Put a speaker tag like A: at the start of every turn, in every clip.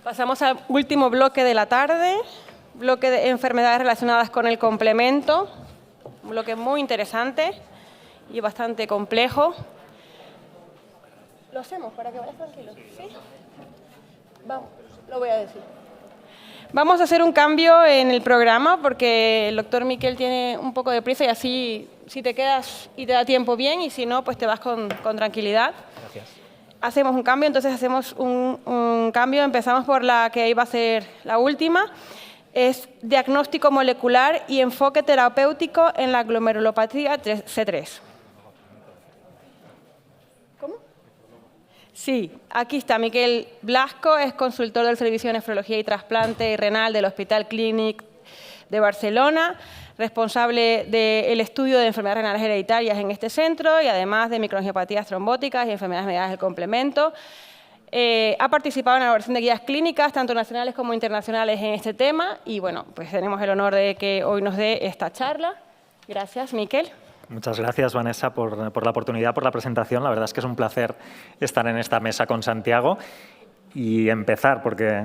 A: Pasamos al último bloque de la tarde, bloque de enfermedades relacionadas con el complemento, un bloque muy interesante y bastante complejo. ¿Lo hacemos para que vayas tranquilo? ¿Sí? Vamos, lo voy a decir. Vamos a hacer un cambio en el programa porque el doctor Miquel tiene un poco de prisa y así si te quedas y te da tiempo bien y si no, pues te vas con tranquilidad.
B: Gracias.
A: Hacemos un cambio, entonces hacemos un cambio. Empezamos por la que iba a ser la última. Es diagnóstico molecular y enfoque terapéutico en la glomerulopatía C3. ¿Cómo? Sí, aquí está Miquel Blasco, es consultor del Servicio de Nefrología y Trasplante y Renal del Hospital Clínic de Barcelona, responsable del estudio de enfermedades renales hereditarias en este centro y además de microangiopatías trombóticas y enfermedades mediadas del complemento. Ha participado en la elaboración de guías clínicas, tanto nacionales como internacionales, en este tema y, bueno, pues tenemos el honor de que hoy nos dé esta charla. Gracias, Miquel.
B: Muchas gracias, Vanessa, por la oportunidad, por la presentación. La verdad es que es un placer estar en esta mesa con Santiago y empezar, porque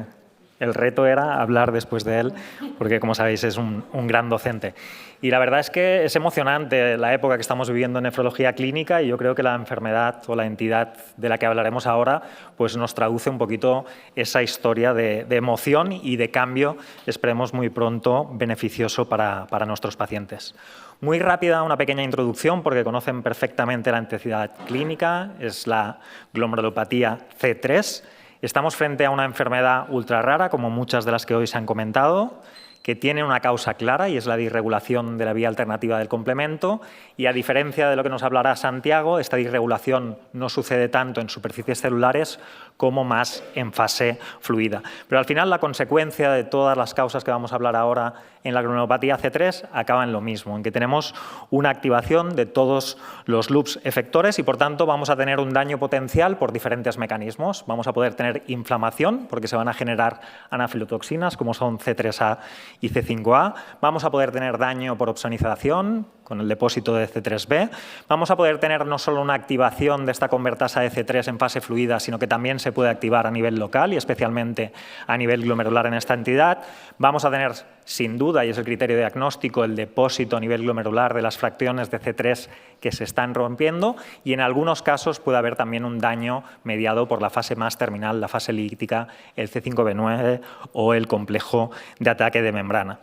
B: el reto era hablar después de él, porque, como sabéis, es un gran docente. Y la verdad es que es emocionante la época que estamos viviendo en nefrología clínica y yo creo que la enfermedad o la entidad de la que hablaremos ahora pues nos traduce un poquito esa historia de emoción y de cambio, esperemos muy pronto, beneficioso para nuestros pacientes. Muy rápida una pequeña introducción porque conocen perfectamente la entidad clínica, es la glomerulopatía C3. Estamos frente a una enfermedad ultra rara, como muchas de las que hoy se han comentado, que tiene una causa clara y es la disregulación de la vía alternativa del complemento y, a diferencia de lo que nos hablará Santiago, esta disregulación no sucede tanto en superficies celulares como más en fase fluida. Pero al final la consecuencia de todas las causas que vamos a hablar ahora en la glomerulopatía C3 acaba en lo mismo, en que tenemos una activación de todos los loops efectores y, por tanto, vamos a tener un daño potencial por diferentes mecanismos. Vamos a poder tener inflamación porque se van a generar anafilotoxinas como son C3A y C5A. Vamos a poder tener daño por opsonización con el depósito de C3b. Vamos a poder tener no solo una activación de esta convertasa de C3 en fase fluida, sino que también se puede activar a nivel local y especialmente a nivel glomerular en esta entidad. Vamos a tener, sin duda, y es el criterio diagnóstico, el depósito a nivel glomerular de las fracciones de C3 que se están rompiendo y en algunos casos puede haber también un daño mediado por la fase más terminal, la fase lítica, el C5b9 o el complejo de ataque de membrana.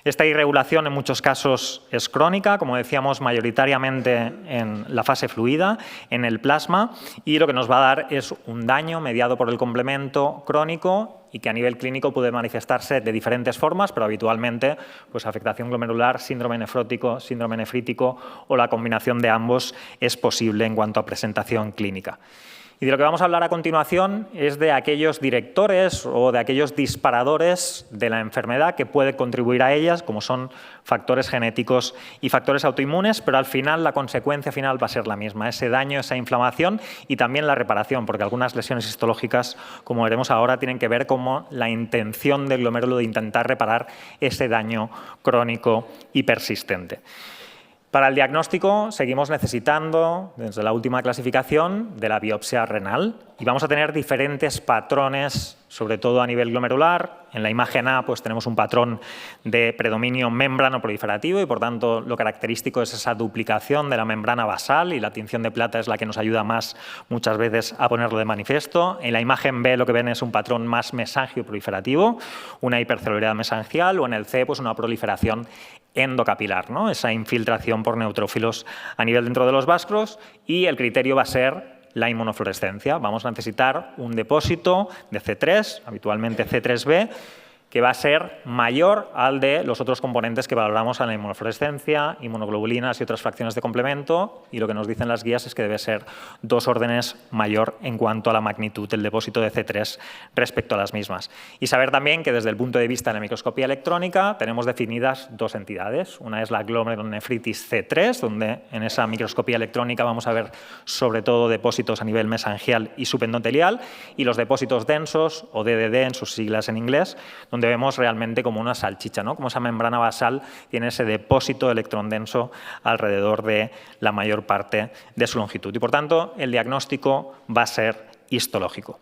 B: Esta irregulación en muchos casos es crónica, como decíamos, mayoritariamente en la fase fluida, en el plasma, y lo que nos va a dar es un daño mediado por el complemento crónico y que a nivel clínico puede manifestarse de diferentes formas, pero habitualmente pues, afectación glomerular, síndrome nefrótico, síndrome nefrítico o la combinación de ambos es posible en cuanto a presentación clínica. Y de lo que vamos a hablar a continuación es de aquellos directores o de aquellos disparadores de la enfermedad que pueden contribuir a ellas, como son factores genéticos y factores autoinmunes, pero al final la consecuencia final va a ser la misma, ese daño, esa inflamación y también la reparación, porque algunas lesiones histológicas, como veremos ahora, tienen que ver con la intención del glomérulo de intentar reparar ese daño crónico y persistente. Para el diagnóstico seguimos necesitando, desde la última clasificación, de la biopsia renal y vamos a tener diferentes patrones, sobre todo a nivel glomerular. En la imagen A pues, tenemos un patrón de predominio membrano proliferativo y, por tanto, lo característico es esa duplicación de la membrana basal y la tinción de plata es la que nos ayuda más muchas veces a ponerlo de manifiesto. En la imagen B lo que ven es un patrón más mesangio proliferativo, una hipercelularidad mesangial o en el C pues, una proliferación endocapilar, ¿no? Esa infiltración por neutrófilos a nivel dentro de los vasclos y el criterio va a ser la inmunofluorescencia. Vamos a necesitar un depósito de C3, habitualmente C3b, que va a ser mayor al de los otros componentes que valoramos en la inmunofluorescencia, inmunoglobulinas y otras fracciones de complemento, y lo que nos dicen las guías es que debe ser 2 órdenes mayor en cuanto a la magnitud del depósito de C3 respecto a las mismas. Y saber también que desde el punto de vista de la microscopía electrónica tenemos definidas 2 entidades. Una es la glomerulonefritis C3, donde en esa microscopía electrónica vamos a ver sobre todo depósitos a nivel mesangial y subendotelial, y los depósitos densos, o DDD en sus siglas en inglés, donde vemos realmente como una salchicha, ¿no? Como esa membrana basal tiene ese depósito de electrón denso alrededor de la mayor parte de su longitud. Y, por tanto, el diagnóstico va a ser histológico.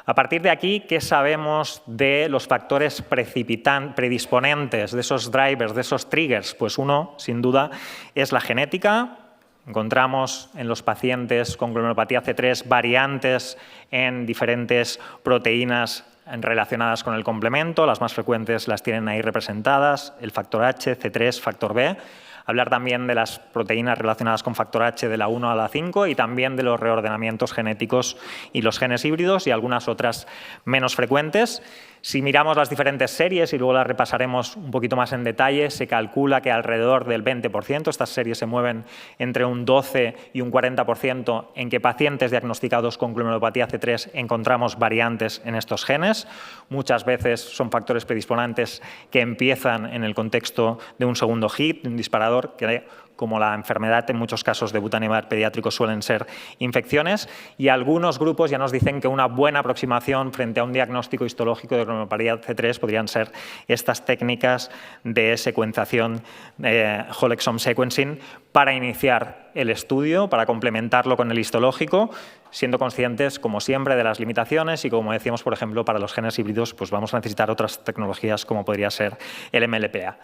B: A partir de aquí, ¿qué sabemos de los factores predisponentes, de esos drivers, de esos triggers? Pues uno, sin duda, es la genética. Encontramos en los pacientes con glomerulopatía C3 variantes en diferentes proteínas relacionadas con el complemento. Las más frecuentes las tienen ahí representadas, el factor H, C3, factor B. Hablar también de las proteínas relacionadas con factor H de la 1 a la 5 y también de los reordenamientos genéticos y los genes híbridos y algunas otras menos frecuentes. Si miramos las diferentes series y luego las repasaremos un poquito más en detalle, se calcula que alrededor del 20%, estas series se mueven entre un 12 y un 40% en que pacientes diagnosticados con glomerulopatía C3 encontramos variantes en estos genes. Muchas veces son factores predisponentes que empiezan en el contexto de un segundo hit, de un disparador que, como la enfermedad en muchos casos de Butanimab pediátrico, suelen ser infecciones, y algunos grupos ya nos dicen que una buena aproximación frente a un diagnóstico histológico de glomerulopatía C3 podrían ser estas técnicas de secuenciación whole exome sequencing para iniciar el estudio, para complementarlo con el histológico, siendo conscientes, como siempre, de las limitaciones y, como decíamos, por ejemplo, para los genes híbridos, pues vamos a necesitar otras tecnologías como podría ser el MLPA.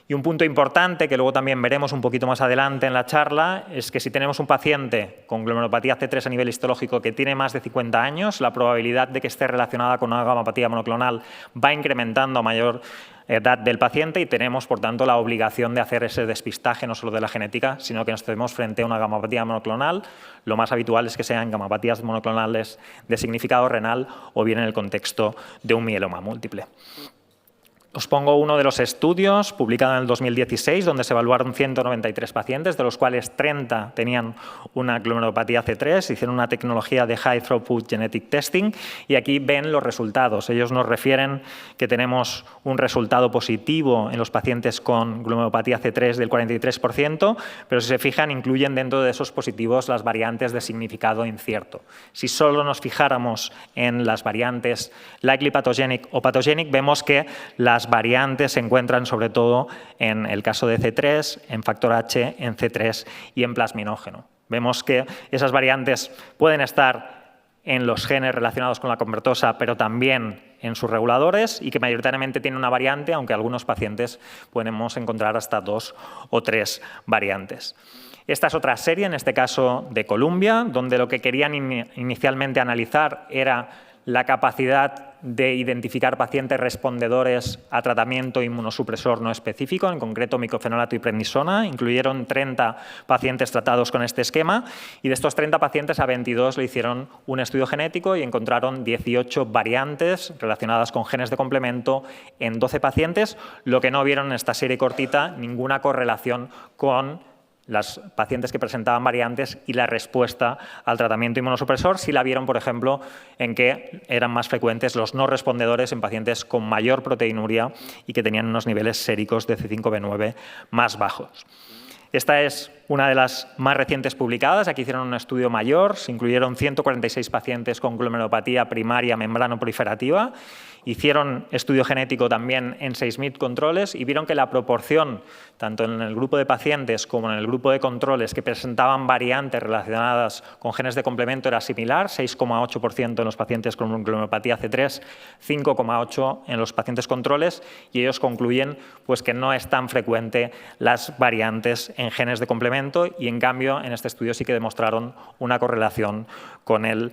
B: Y un punto importante, que luego también veremos un poquito más adelante en la charla, es que si tenemos un paciente con glomerulopatía C3 a nivel histológico que tiene más de 50 años, la probabilidad de que esté relacionada con una gamapatía monoclonal va incrementando a mayor edad del paciente y tenemos, por tanto, la obligación de hacer ese despistaje no solo de la genética, sino que nos tenemos frente a una gamapatía monoclonal. Lo más habitual es que sean gamapatías monoclonales de significado renal o bien en el contexto de un mieloma múltiple. Os pongo uno de los estudios publicado en el 2016, donde se evaluaron 193 pacientes, de los cuales 30 tenían una glomerulopatía C3, hicieron una tecnología de High Throughput Genetic Testing y aquí ven los resultados. Ellos nos refieren que tenemos un resultado positivo en los pacientes con glomerulopatía C3 del 43%, pero si se fijan, incluyen dentro de esos positivos las variantes de significado incierto. Si solo nos fijáramos en las variantes likely pathogenic o pathogenic, vemos que las variantes se encuentran sobre todo en el caso de C3, en factor H, en C3 y en plasminógeno. Vemos que esas variantes pueden estar en los genes relacionados con la convertosa, pero también en sus reguladores y que mayoritariamente tienen una variante, aunque algunos pacientes podemos encontrar hasta 2 o 3 variantes. Esta es otra serie, en este caso de Columbia, donde lo que querían inicialmente analizar era la capacidad de identificar pacientes respondedores a tratamiento inmunosupresor no específico, en concreto micofenolato y prednisona. Incluyeron 30 pacientes tratados con este esquema y de estos 30 pacientes a 22 le hicieron un estudio genético y encontraron 18 variantes relacionadas con genes de complemento en 12 pacientes, lo que no vieron en esta serie cortita ninguna correlación con las pacientes que presentaban variantes y la respuesta al tratamiento inmunosupresor, sí la vieron, por ejemplo, en que eran más frecuentes los no respondedores en pacientes con mayor proteinuria y que tenían unos niveles séricos de C5b9 más bajos. Esta es una de las más recientes publicadas. Aquí hicieron un estudio mayor, se incluyeron 146 pacientes con glomerulopatía primaria membranoproliferativa. Hicieron estudio genético también en 6.000 controles y vieron que la proporción, tanto en el grupo de pacientes como en el grupo de controles que presentaban variantes relacionadas con genes de complemento era similar, 6,8% en los pacientes con glomerulopatía C3, 5,8% en los pacientes controles, y ellos concluyen pues, que no es tan frecuente las variantes en genes de complemento y, en cambio, en este estudio sí que demostraron una correlación con el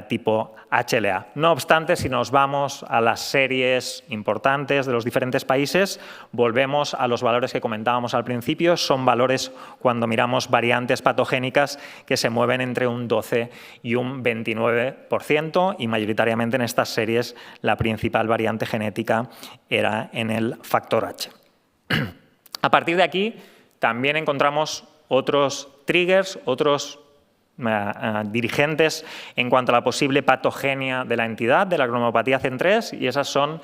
B: tipo HLA. No obstante, si nos vamos a las series importantes de los diferentes países, volvemos a los valores que comentábamos al principio. Son valores cuando miramos variantes patogénicas que se mueven entre un 12 y un 29% y mayoritariamente en estas series la principal variante genética era en el factor H. A partir de aquí también encontramos otros triggers, otros dirigentes en cuanto a la posible patogenia de la entidad, de la glomerulopatía C3, y esas son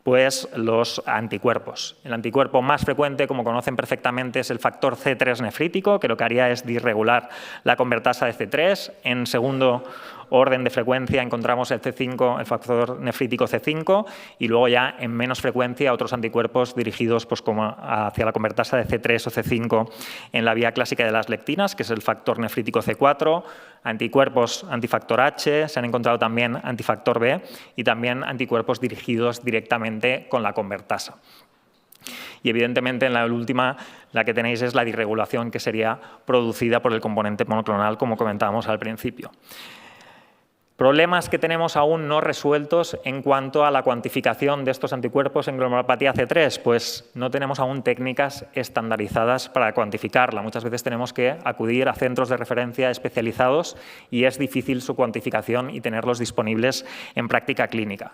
B: pues, los anticuerpos. El anticuerpo más frecuente, como conocen perfectamente, es el factor C3 nefrítico, que lo que haría es disregular la convertasa de C3. En segundo orden de frecuencia encontramos el C5, el factor nefrítico C5, y luego ya en menos frecuencia otros anticuerpos dirigidos pues, como hacia la convertasa de C3 o C5 en la vía clásica de las lectinas, que es el factor nefrítico C4, anticuerpos antifactor H, se han encontrado también antifactor B y también anticuerpos dirigidos directamente con la convertasa. Y evidentemente en la última la que tenéis es la disregulación que sería producida por el componente monoclonal, como comentábamos al principio. Problemas que tenemos aún no resueltos en cuanto a la cuantificación de estos anticuerpos en glomerulopatía C3, pues no tenemos aún técnicas estandarizadas para cuantificarla. Muchas veces tenemos que acudir a centros de referencia especializados y es difícil su cuantificación y tenerlos disponibles en práctica clínica.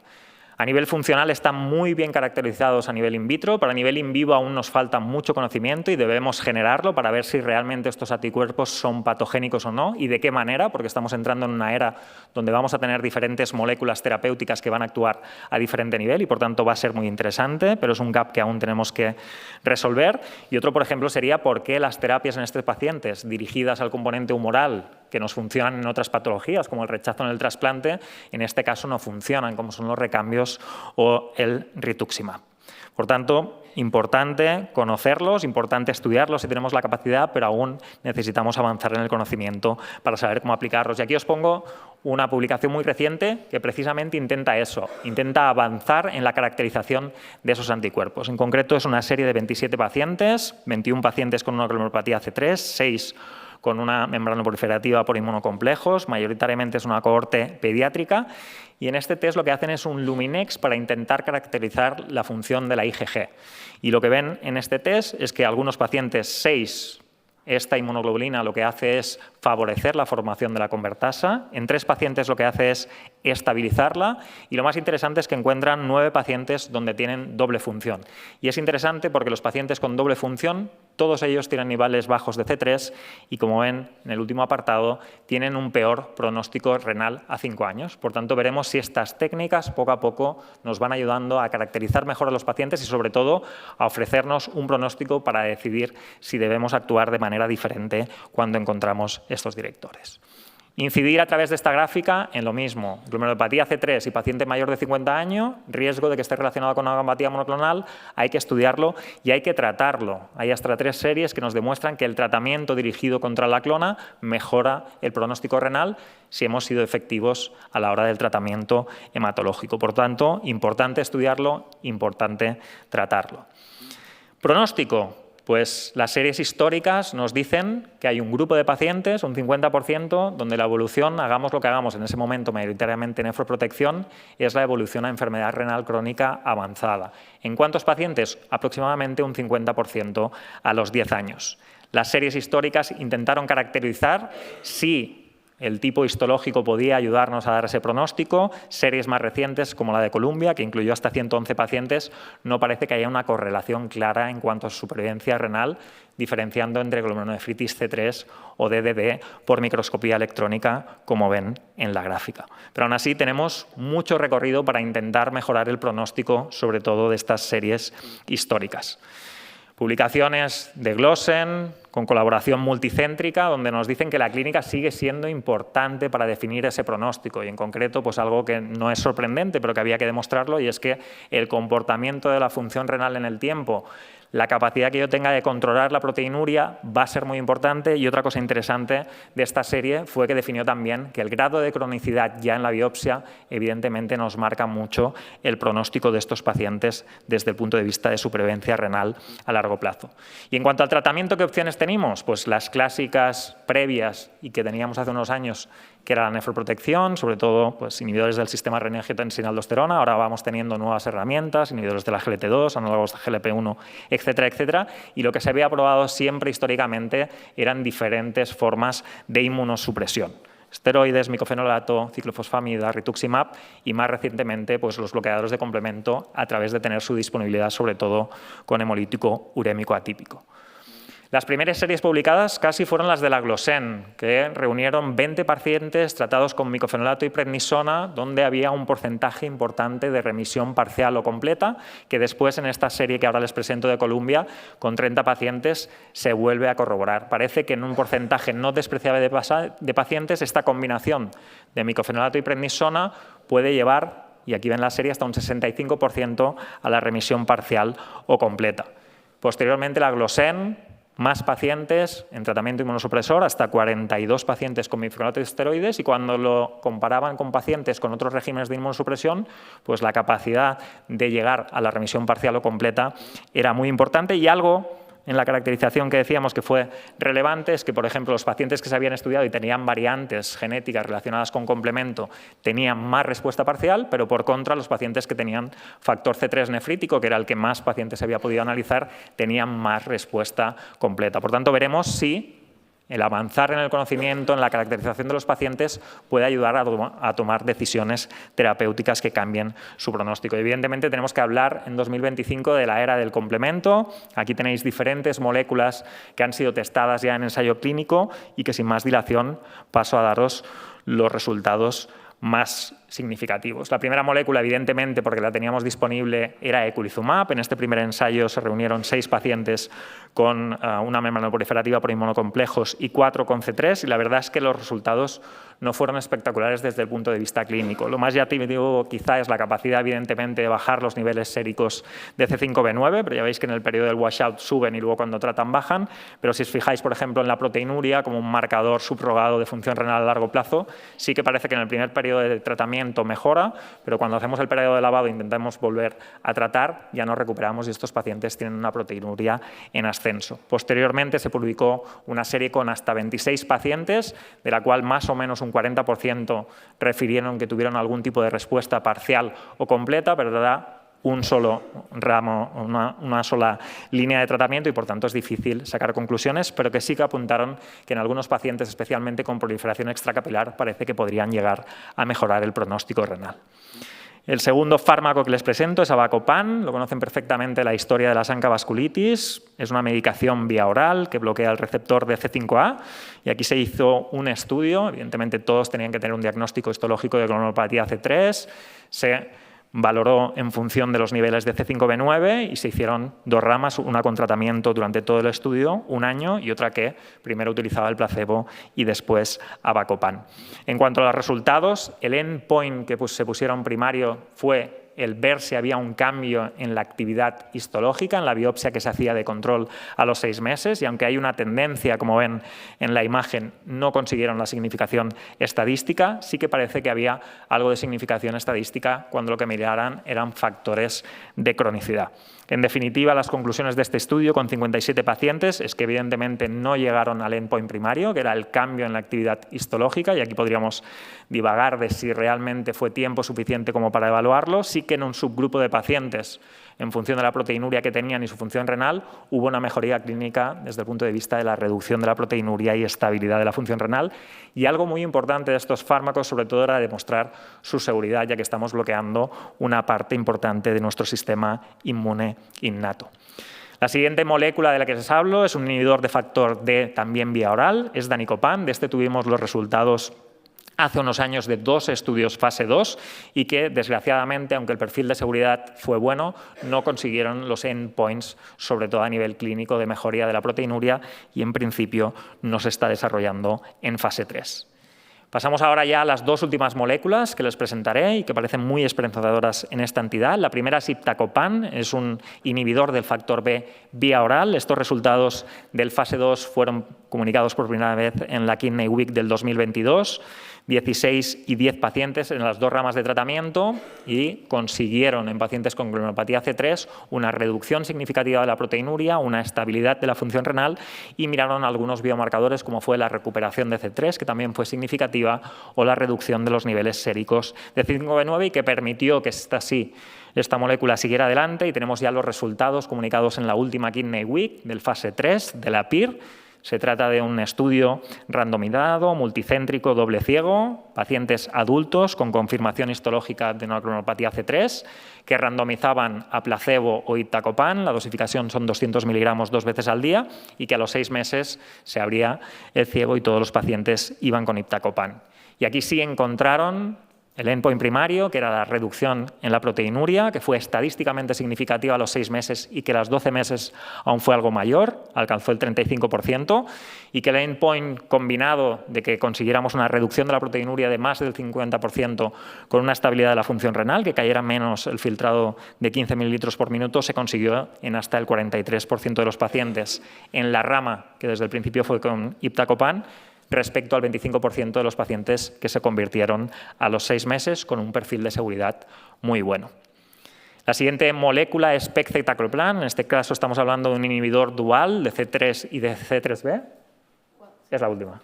B: A nivel funcional están muy bien caracterizados a nivel in vitro, pero a nivel in vivo aún nos falta mucho conocimiento y debemos generarlo para ver si realmente estos anticuerpos son patogénicos o no y de qué manera, porque estamos entrando en una era donde vamos a tener diferentes moléculas terapéuticas que van a actuar a diferente nivel y por tanto va a ser muy interesante, pero es un gap que aún tenemos que resolver. Y otro, por ejemplo, sería por qué las terapias en estos pacientes dirigidas al componente humoral que nos funcionan en otras patologías, como el rechazo en el trasplante, en este caso no funcionan, como son los recambios o el rituximab. Por tanto, importante conocerlos, importante estudiarlos si tenemos la capacidad, pero aún necesitamos avanzar en el conocimiento para saber cómo aplicarlos. Y aquí os pongo una publicación muy reciente que precisamente intenta eso, intenta avanzar en la caracterización de esos anticuerpos. En concreto, es una serie de 27 pacientes, 21 pacientes con una glomerulopatía C3, 6 con una membrana proliferativa por inmunocomplejos, mayoritariamente es una cohorte pediátrica, y en este test lo que hacen es un Luminex para intentar caracterizar la función de la IgG. Y lo que ven en este test es que algunos pacientes, 6, esta inmunoglobulina lo que hace es favorecer la formación de la convertasa. En 3 pacientes lo que hace es estabilizarla y lo más interesante es que encuentran 9 pacientes donde tienen doble función. Y es interesante porque los pacientes con doble función, todos ellos tienen niveles bajos de C3 y como ven en el último apartado, tienen un peor pronóstico renal a 5 años. Por tanto, veremos si estas técnicas poco a poco nos van ayudando a caracterizar mejor a los pacientes y sobre todo a ofrecernos un pronóstico para decidir si debemos actuar de manera diferente cuando encontramos estos directores. Incidir a través de esta gráfica en lo mismo, glomerulopatía C3 y paciente mayor de 50 años, riesgo de que esté relacionado con una glomerulopatía monoclonal, hay que estudiarlo y hay que tratarlo. Hay hasta 3 series que nos demuestran que el tratamiento dirigido contra la clona mejora el pronóstico renal si hemos sido efectivos a la hora del tratamiento hematológico. Por tanto, importante estudiarlo, importante tratarlo. Pronóstico. Pues las series históricas nos dicen que hay un grupo de pacientes, un 50%, donde la evolución, hagamos lo que hagamos en ese momento, mayoritariamente nefroprotección, es la evolución a enfermedad renal crónica avanzada. ¿En cuántos pacientes? Aproximadamente un 50% a los 10 años. Las series históricas intentaron caracterizar si el tipo histológico podía ayudarnos a dar ese pronóstico. Series más recientes, como la de Columbia, que incluyó hasta 111 pacientes, no parece que haya una correlación clara en cuanto a su supervivencia renal, diferenciando entre glomerulonefritis C3 o DDB por microscopía electrónica, como ven en la gráfica. Pero aún así tenemos mucho recorrido para intentar mejorar el pronóstico, sobre todo de estas series históricas. Publicaciones de Glossen, con colaboración multicéntrica, donde nos dicen que la clínica sigue siendo importante para definir ese pronóstico y en concreto pues algo que no es sorprendente pero que había que demostrarlo y es que el comportamiento de la función renal en el tiempo, la capacidad que yo tenga de controlar la proteinuria va a ser muy importante y otra cosa interesante de esta serie fue que definió también que el grado de cronicidad ya en la biopsia evidentemente nos marca mucho el pronóstico de estos pacientes desde el punto de vista de supervivencia renal a largo plazo. Y en cuanto al tratamiento, ¿qué opciones tenemos? Pues las clásicas previas y que teníamos hace unos años, que era la nefroprotección, sobre todo pues, inhibidores del sistema renin-angiotensina-aldosterona. Ahora vamos teniendo nuevas herramientas, inhibidores de la GLT2, análogos de GLP1, etcétera, etcétera. Y lo que se había probado siempre históricamente eran diferentes formas de inmunosupresión. Esteroides, micofenolato, ciclofosfamida, rituximab y más recientemente pues, los bloqueadores de complemento a través de tener su disponibilidad sobre todo con hemolítico urémico atípico. Las primeras series publicadas casi fueron las de la Glosen, que reunieron 20 pacientes tratados con micofenolato y prednisona, donde había un porcentaje importante de remisión parcial o completa, que después en esta serie que ahora les presento de Columbia, con 30 pacientes, se vuelve a corroborar. Parece que en un porcentaje no despreciable de pacientes, esta combinación de micofenolato y prednisona puede llevar, y aquí ven la serie, hasta un 65% a la remisión parcial o completa. Posteriormente, la Glosen, más pacientes en tratamiento inmunosupresor, hasta 42 pacientes con micofenolato y esteroides, y cuando lo comparaban con pacientes con otros regímenes de inmunosupresión, pues la capacidad de llegar a la remisión parcial o completa era muy importante. Y algo en la caracterización que decíamos que fue relevante es que, por ejemplo, los pacientes que se habían estudiado y tenían variantes genéticas relacionadas con complemento tenían más respuesta parcial, pero por contra los pacientes que tenían factor C3 nefrítico, que era el que más pacientes se había podido analizar, tenían más respuesta completa. Por tanto, veremos si el avanzar en el conocimiento, en la caracterización de los pacientes, puede ayudar a tomar decisiones terapéuticas que cambien su pronóstico. Evidentemente, tenemos que hablar en 2025 de la era del complemento. Aquí tenéis diferentes moléculas que han sido testadas ya en ensayo clínico y que, sin más dilación, paso a daros los resultados más significativos. La primera molécula, evidentemente, porque la teníamos disponible, era eculizumab. En este primer ensayo se reunieron 6 pacientes con una membranoproliferativa por inmunocomplejos y 4 con C3, y la verdad es que los resultados no fueron espectaculares desde el punto de vista clínico. Lo más llamativo quizá es la capacidad, evidentemente, de bajar los niveles séricos de C5b9, pero ya veis que en el periodo del washout suben y luego cuando tratan bajan, pero si os fijáis, por ejemplo, en la proteinuria como un marcador subrogado de función renal a largo plazo, sí que parece que en el primer periodo de tratamiento mejora, pero cuando hacemos el periodo de lavado e intentamos volver a tratar, ya no recuperamos y estos pacientes tienen una proteinuria en ascenso. Posteriormente se publicó una serie con hasta 26 pacientes, de la cual más o menos un 40% refirieron que tuvieron algún tipo de respuesta parcial o completa, pero era un solo ramo, una sola línea de tratamiento y por tanto es difícil sacar conclusiones, pero que sí que apuntaron que en algunos pacientes, especialmente con proliferación extracapilar, parece que podrían llegar a mejorar el pronóstico renal. El segundo fármaco que les presento es Avacopan. Lo conocen perfectamente la historia de la sancavasculitis. Es una medicación vía oral que bloquea el receptor de C5a. Y aquí se hizo un estudio. Evidentemente, todos tenían que tener un diagnóstico histológico de glomerulopatía C3. Se valoró en función de los niveles de C5b9 y se hicieron 2 ramas, una con tratamiento durante todo el estudio, 1 año, y otra que primero utilizaba el placebo y después Avacopan. En cuanto a los resultados, el endpoint que se pusieron primario fue el ver si había un cambio en la actividad histológica, en la biopsia que se hacía de control a los 6 meses, y aunque hay una tendencia, como ven en la imagen, no consiguieron la significación estadística, sí que parece que había algo de significación estadística cuando lo que miraran eran factores de cronicidad. En definitiva, las conclusiones de este estudio con 57 pacientes es que evidentemente no llegaron al endpoint primario, que era el cambio en la actividad histológica, y aquí podríamos divagar de si realmente fue tiempo suficiente como para evaluarlo. Sí que en un subgrupo de pacientes, en función de la proteinuria que tenían y su función renal, hubo una mejoría clínica desde el punto de vista de la reducción de la proteinuria y estabilidad de la función renal. Y algo muy importante de estos fármacos, sobre todo, era demostrar su seguridad, ya que estamos bloqueando una parte importante de nuestro sistema inmune innato. La siguiente molécula de la que les hablo es un inhibidor de factor D, también vía oral, es Danicopan. De este tuvimos los resultados hace unos años de 2 estudios fase 2 y que, desgraciadamente, aunque el perfil de seguridad fue bueno, no consiguieron los endpoints, sobre todo a nivel clínico, de mejoría de la proteinuria y, en principio, no se está desarrollando en fase 3. Pasamos ahora ya a las 2 últimas moléculas que les presentaré y que parecen muy esperanzadoras en esta entidad. La primera es Iptacopan, es un inhibidor del factor B vía oral. Estos resultados del fase 2 fueron comunicados por primera vez en la Kidney Week del 2022. 16 y 10 pacientes en las 2 ramas de tratamiento y consiguieron en pacientes con glomerulopatía C3 una reducción significativa de la proteinuria, una estabilidad de la función renal y miraron algunos biomarcadores como fue la recuperación de C3, que también fue significativa, o la reducción de los niveles séricos de C5b9 y que permitió que esta molécula siguiera adelante y tenemos ya los resultados comunicados en la última Kidney Week del fase 3 de la PIR. Se trata de un estudio randomizado, multicéntrico, doble ciego, pacientes adultos con confirmación histológica de una cronopatía C3, que randomizaban a placebo o iptacopan, la dosificación son 200 miligramos 2 veces al día, y que a los 6 meses se abría el ciego y todos los pacientes iban con iptacopan. Y aquí sí encontraron el endpoint primario, que era la reducción en la proteinuria, que fue estadísticamente significativa a los 6 meses y que a los 12 meses aún fue algo mayor, alcanzó el 35%, y que el endpoint combinado de que consiguiéramos una reducción de la proteinuria de más del 50% con una estabilidad de la función renal, que cayera menos el filtrado de 15 mililitros por minuto, se consiguió en hasta el 43% de los pacientes en la rama, que desde el principio fue con iptacopan, respecto al 25% de los pacientes que se convirtieron a los 6 meses con un perfil de seguridad muy bueno. La siguiente molécula es pegcetacoplan. En este caso estamos hablando de un inhibidor dual de C3 y de C3b. Es la última.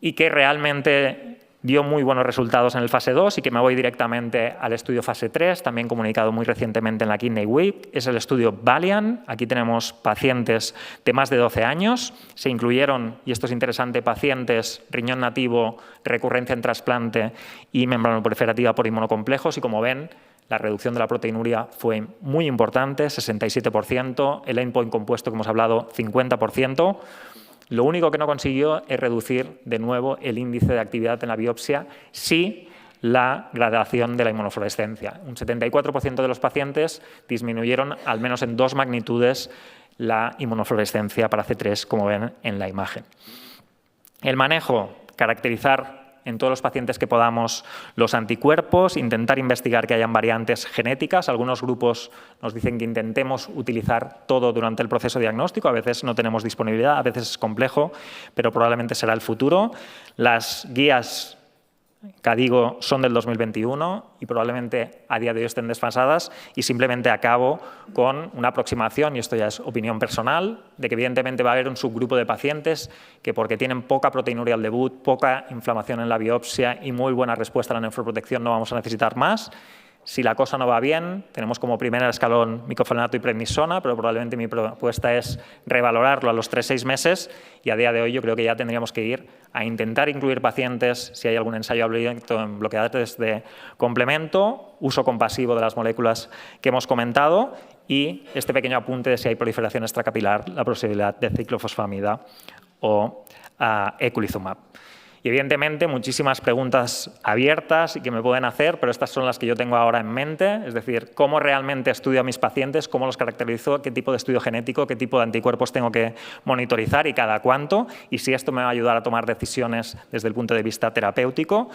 B: Y que realmente dio muy buenos resultados en el fase 2 y que me voy directamente al estudio fase 3, también comunicado muy recientemente en la Kidney Week. Es el estudio Valiant. Aquí tenemos pacientes de más de 12 años. Se incluyeron, y esto es interesante, pacientes riñón nativo, recurrencia en trasplante y membranoproliferativa por inmunocomplejos. Y como ven, la reducción de la proteinuria fue muy importante, 67%. El endpoint compuesto que hemos hablado, 50%. Lo único que no consiguió es reducir de nuevo el índice de actividad en la biopsia, sí la gradación de la inmunofluorescencia. Un 74% de los pacientes disminuyeron al menos en 2 magnitudes la inmunofluorescencia para C3, como ven en la imagen. El manejo, caracterizar en todos los pacientes que podamos los anticuerpos, intentar investigar que hayan variantes genéticas. Algunos grupos nos dicen que intentemos utilizar todo durante el proceso diagnóstico. A veces no tenemos disponibilidad, a veces es complejo, pero probablemente será el futuro. Las guías CADIGO son del 2021 y probablemente a día de hoy estén desfasadas, y simplemente acabo con una aproximación, y esto ya es opinión personal, de que evidentemente va a haber un subgrupo de pacientes que, porque tienen poca proteinuria al debut, poca inflamación en la biopsia y muy buena respuesta a la nefroprotección, no vamos a necesitar más. Si la cosa no va bien, tenemos como primer escalón micofenolato y prednisona, pero probablemente mi propuesta es revalorarlo a los 3-6 meses, y a día de hoy yo creo que ya tendríamos que ir a intentar incluir pacientes, si hay algún ensayo abierto, en bloqueadores de complemento, uso compasivo de las moléculas que hemos comentado, y este pequeño apunte de si hay proliferación extracapilar, la posibilidad de ciclofosfamida o eculizumab. Y evidentemente muchísimas preguntas abiertas y que me pueden hacer, pero estas son las que yo tengo ahora en mente, es decir, cómo realmente estudio a mis pacientes, cómo los caracterizo, qué tipo de estudio genético, qué tipo de anticuerpos tengo que monitorizar y cada cuánto, y si esto me va a ayudar a tomar decisiones desde el punto de vista terapéutico.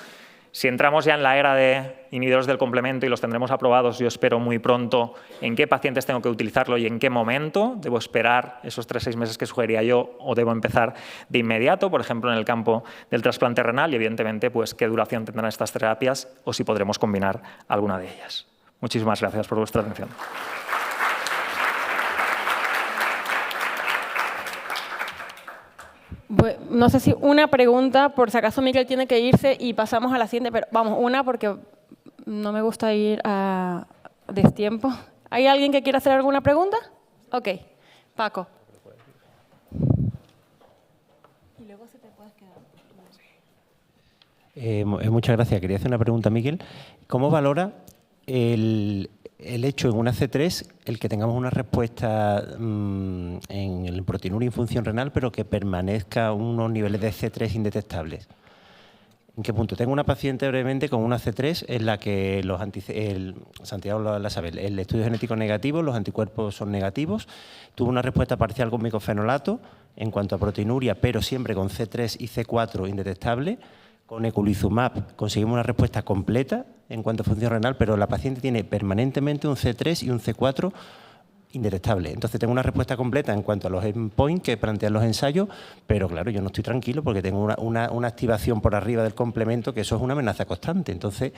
B: Si entramos ya en la era de inhibidores del complemento y los tendremos aprobados, yo espero muy pronto, en qué pacientes tengo que utilizarlo y en qué momento. ¿Debo esperar esos 3-6 meses que sugeriría yo o debo empezar de inmediato, por ejemplo, en el campo del trasplante renal? Y, evidentemente, pues, qué duración tendrán estas terapias o si podremos combinar alguna de ellas. Muchísimas gracias por vuestra atención.
A: No sé si una pregunta, por si acaso Miquel tiene que irse y pasamos a la siguiente, pero vamos, una porque no me gusta ir a destiempo. ¿Hay alguien que quiera hacer alguna pregunta? Ok, Paco. Y luego se te puedes quedar.
C: Muchas gracias. Quería hacer una pregunta, Miguel. ¿Cómo valora el hecho en una C3 el que tengamos una respuesta en el proteinuria y función renal, pero que permanezca unos niveles de C3 indetectables? ¿En qué punto? Tengo una paciente brevemente con una C3 en la que Santiago la sabe, el estudio genético negativo, los anticuerpos son negativos, tuvo una respuesta parcial con micofenolato en cuanto a proteinuria, pero siempre con C3 y C4 indetectable. Con eculizumab conseguimos una respuesta completa en cuanto a función renal, pero la paciente tiene permanentemente un C3 y un C4 indetectable. Entonces tengo una respuesta completa en cuanto a los endpoints que plantean los ensayos, pero claro, yo no estoy tranquilo porque tengo una activación por arriba del complemento, que eso es una amenaza constante. Entonces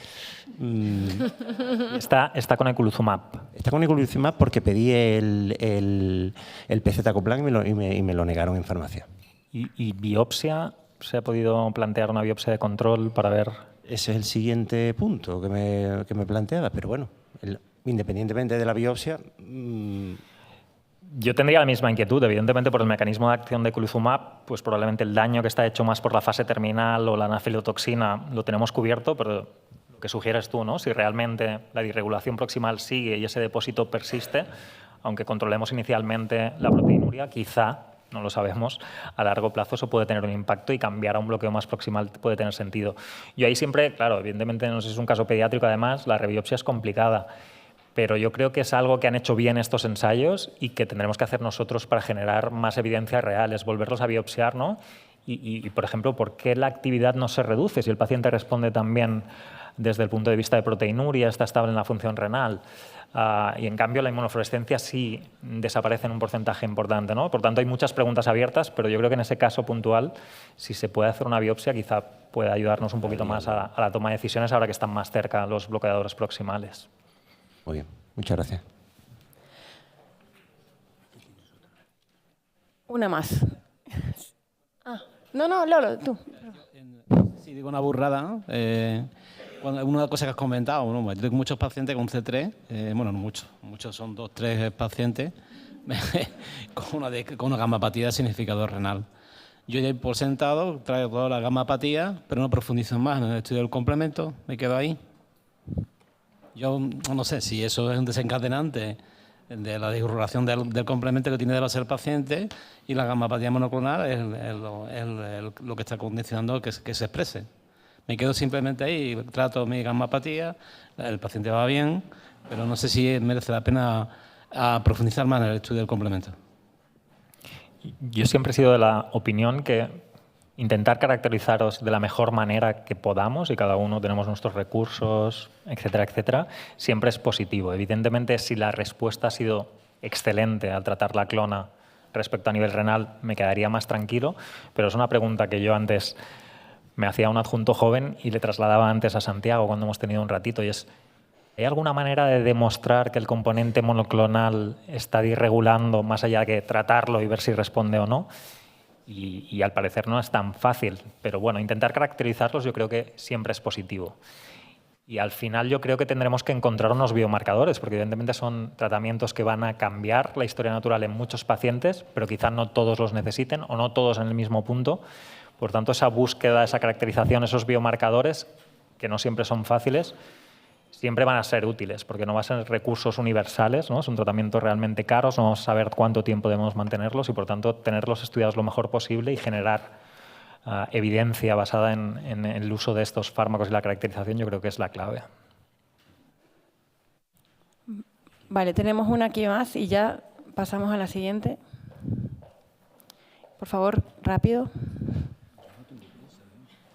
B: Está con eculizumab.
C: Está con eculizumab porque pedí el pegcetacoplan y me lo negaron en farmacia.
B: ¿Y biopsia? ¿Se ha podido plantear una biopsia de control para ver?
C: Ese es el siguiente punto que me planteaba, pero bueno, independientemente de la biopsia...
B: Yo tendría la misma inquietud, evidentemente por el mecanismo de acción de eculizumab, pues probablemente el daño que está hecho más por la fase terminal o la anafilotoxina lo tenemos cubierto, pero lo que sugieres tú, ¿no? Si realmente la disregulación proximal sigue y ese depósito persiste, aunque controlemos inicialmente la proteinuria, quizá, no lo sabemos, a largo plazo eso puede tener un impacto y cambiar a un bloqueo más proximal puede tener sentido. Yo ahí siempre, claro, evidentemente no sé si es un caso pediátrico, además, la rebiopsia es complicada, pero yo creo que es algo que han hecho bien estos ensayos y que tendremos que hacer nosotros para generar más evidencias reales, volverlos a biopsiar, ¿no? Y, por ejemplo, ¿por qué la actividad no se reduce si el paciente responde también desde el punto de vista de proteinuria, está estable en la función renal? Y en cambio la inmunofluorescencia sí desaparece en un porcentaje importante, ¿no? Por tanto, hay muchas preguntas abiertas, pero yo creo que en ese caso puntual, si se puede hacer una biopsia, quizá pueda ayudarnos un poquito más a la toma de decisiones ahora que están más cerca los bloqueadores proximales.
C: Muy bien, muchas gracias.
A: Una más. No, Lolo, tú.
D: Sí, digo una burrada, ¿no? Una de las cosas que has comentado, ¿no? Yo tengo muchos pacientes con C3, bueno, no muchos son 2 o 3 pacientes con una gamapatía de significador renal. Yo ya por sentado traigo toda la gamapatía, pero no profundizo más en el estudio del complemento, me quedo ahí. Yo no sé si eso es un desencadenante de la disregulación del complemento que tiene de base el paciente y la gamapatía monoclonal es lo que está condicionando que se exprese. Me quedo simplemente ahí, trato mi gamapatía, el paciente va bien, pero no sé si merece la pena profundizar más en el estudio del complemento.
B: Yo siempre he sido de la opinión que intentar caracterizaros de la mejor manera que podamos, y cada uno tenemos nuestros recursos, etcétera, etcétera, siempre es positivo. Evidentemente, si la respuesta ha sido excelente al tratar la clona respecto a nivel renal, me quedaría más tranquilo, pero es una pregunta que yo antes me hacía un adjunto joven y le trasladaba antes a Santiago cuando hemos tenido un ratito, y es, ¿hay alguna manera de demostrar que el componente monoclonal está disregulando más allá de que tratarlo y ver si responde o no? Y al parecer no es tan fácil, pero bueno, intentar caracterizarlos yo creo que siempre es positivo. Y al final yo creo que tendremos que encontrar unos biomarcadores, porque evidentemente son tratamientos que van a cambiar la historia natural en muchos pacientes, pero quizá no todos los necesiten o no todos en el mismo punto. Por tanto, esa búsqueda, esa caracterización, esos biomarcadores, que no siempre son fáciles, siempre van a ser útiles, porque no van a ser recursos universales, ¿no? Son tratamientos realmente caros, no vamos a saber cuánto tiempo debemos mantenerlos y, por tanto, tenerlos estudiados lo mejor posible y generar evidencia basada en el uso de estos fármacos y la caracterización, yo creo que es la clave.
A: Vale, tenemos una aquí más y ya pasamos a la siguiente. Por favor, rápido.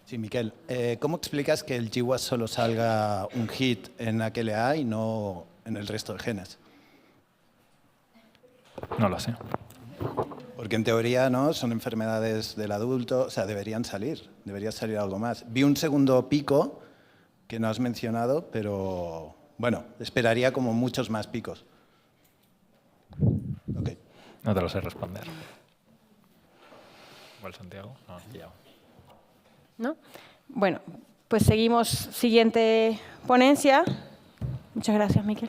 E: Sí, Miquel, ¿cómo explicas que el GWAS solo salga un hit en AKLA y no en el resto de genes?
B: No lo sé.
E: Porque en teoría no son enfermedades del adulto, o sea, debería salir algo más. Vi un segundo pico que no has mencionado, pero bueno, esperaría como muchos más picos. Okay.
B: No te lo sé responder. ¿Igual Santiago? No, ya.
A: ¿No? Bueno, pues seguimos. Siguiente ponencia. Muchas gracias, Miquel.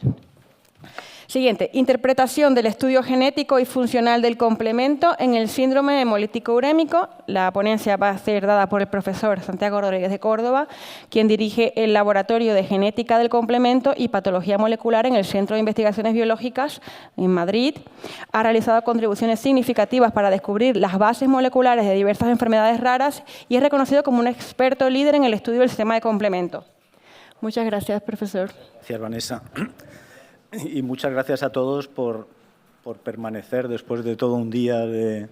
A: Siguiente, interpretación del estudio genético y funcional del complemento en el síndrome hemolítico urémico. La ponencia va a ser dada por el profesor Santiago Rodríguez de Córdoba, quien dirige el Laboratorio de Genética del Complemento y Patología Molecular en el Centro de Investigaciones Biológicas en Madrid. Ha realizado contribuciones significativas para descubrir las bases moleculares de diversas enfermedades raras y es reconocido como un experto líder en el estudio del sistema de complemento. Muchas gracias, profesor.
F: Gracias, Vanessa. Y muchas gracias a todos por permanecer después de todo un día de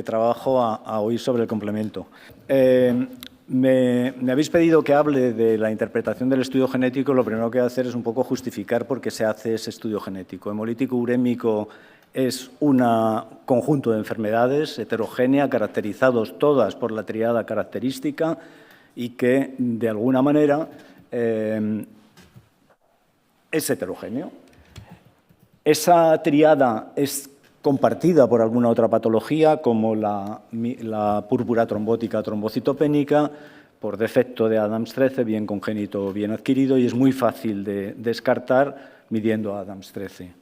F: trabajo a oír sobre el complemento. Me habéis pedido que hable de la interpretación del estudio genético. Lo primero que voy a hacer es un poco justificar por qué se hace ese estudio genético. Hemolítico urémico es un conjunto de enfermedades heterogénea, caracterizados todas por la triada característica y que, de alguna manera, es heterogéneo. Esa triada es compartida por alguna otra patología, como la púrpura trombótica trombocitopénica, por defecto de Adams-13, bien congénito o bien adquirido, y es muy fácil de descartar midiendo Adams-13.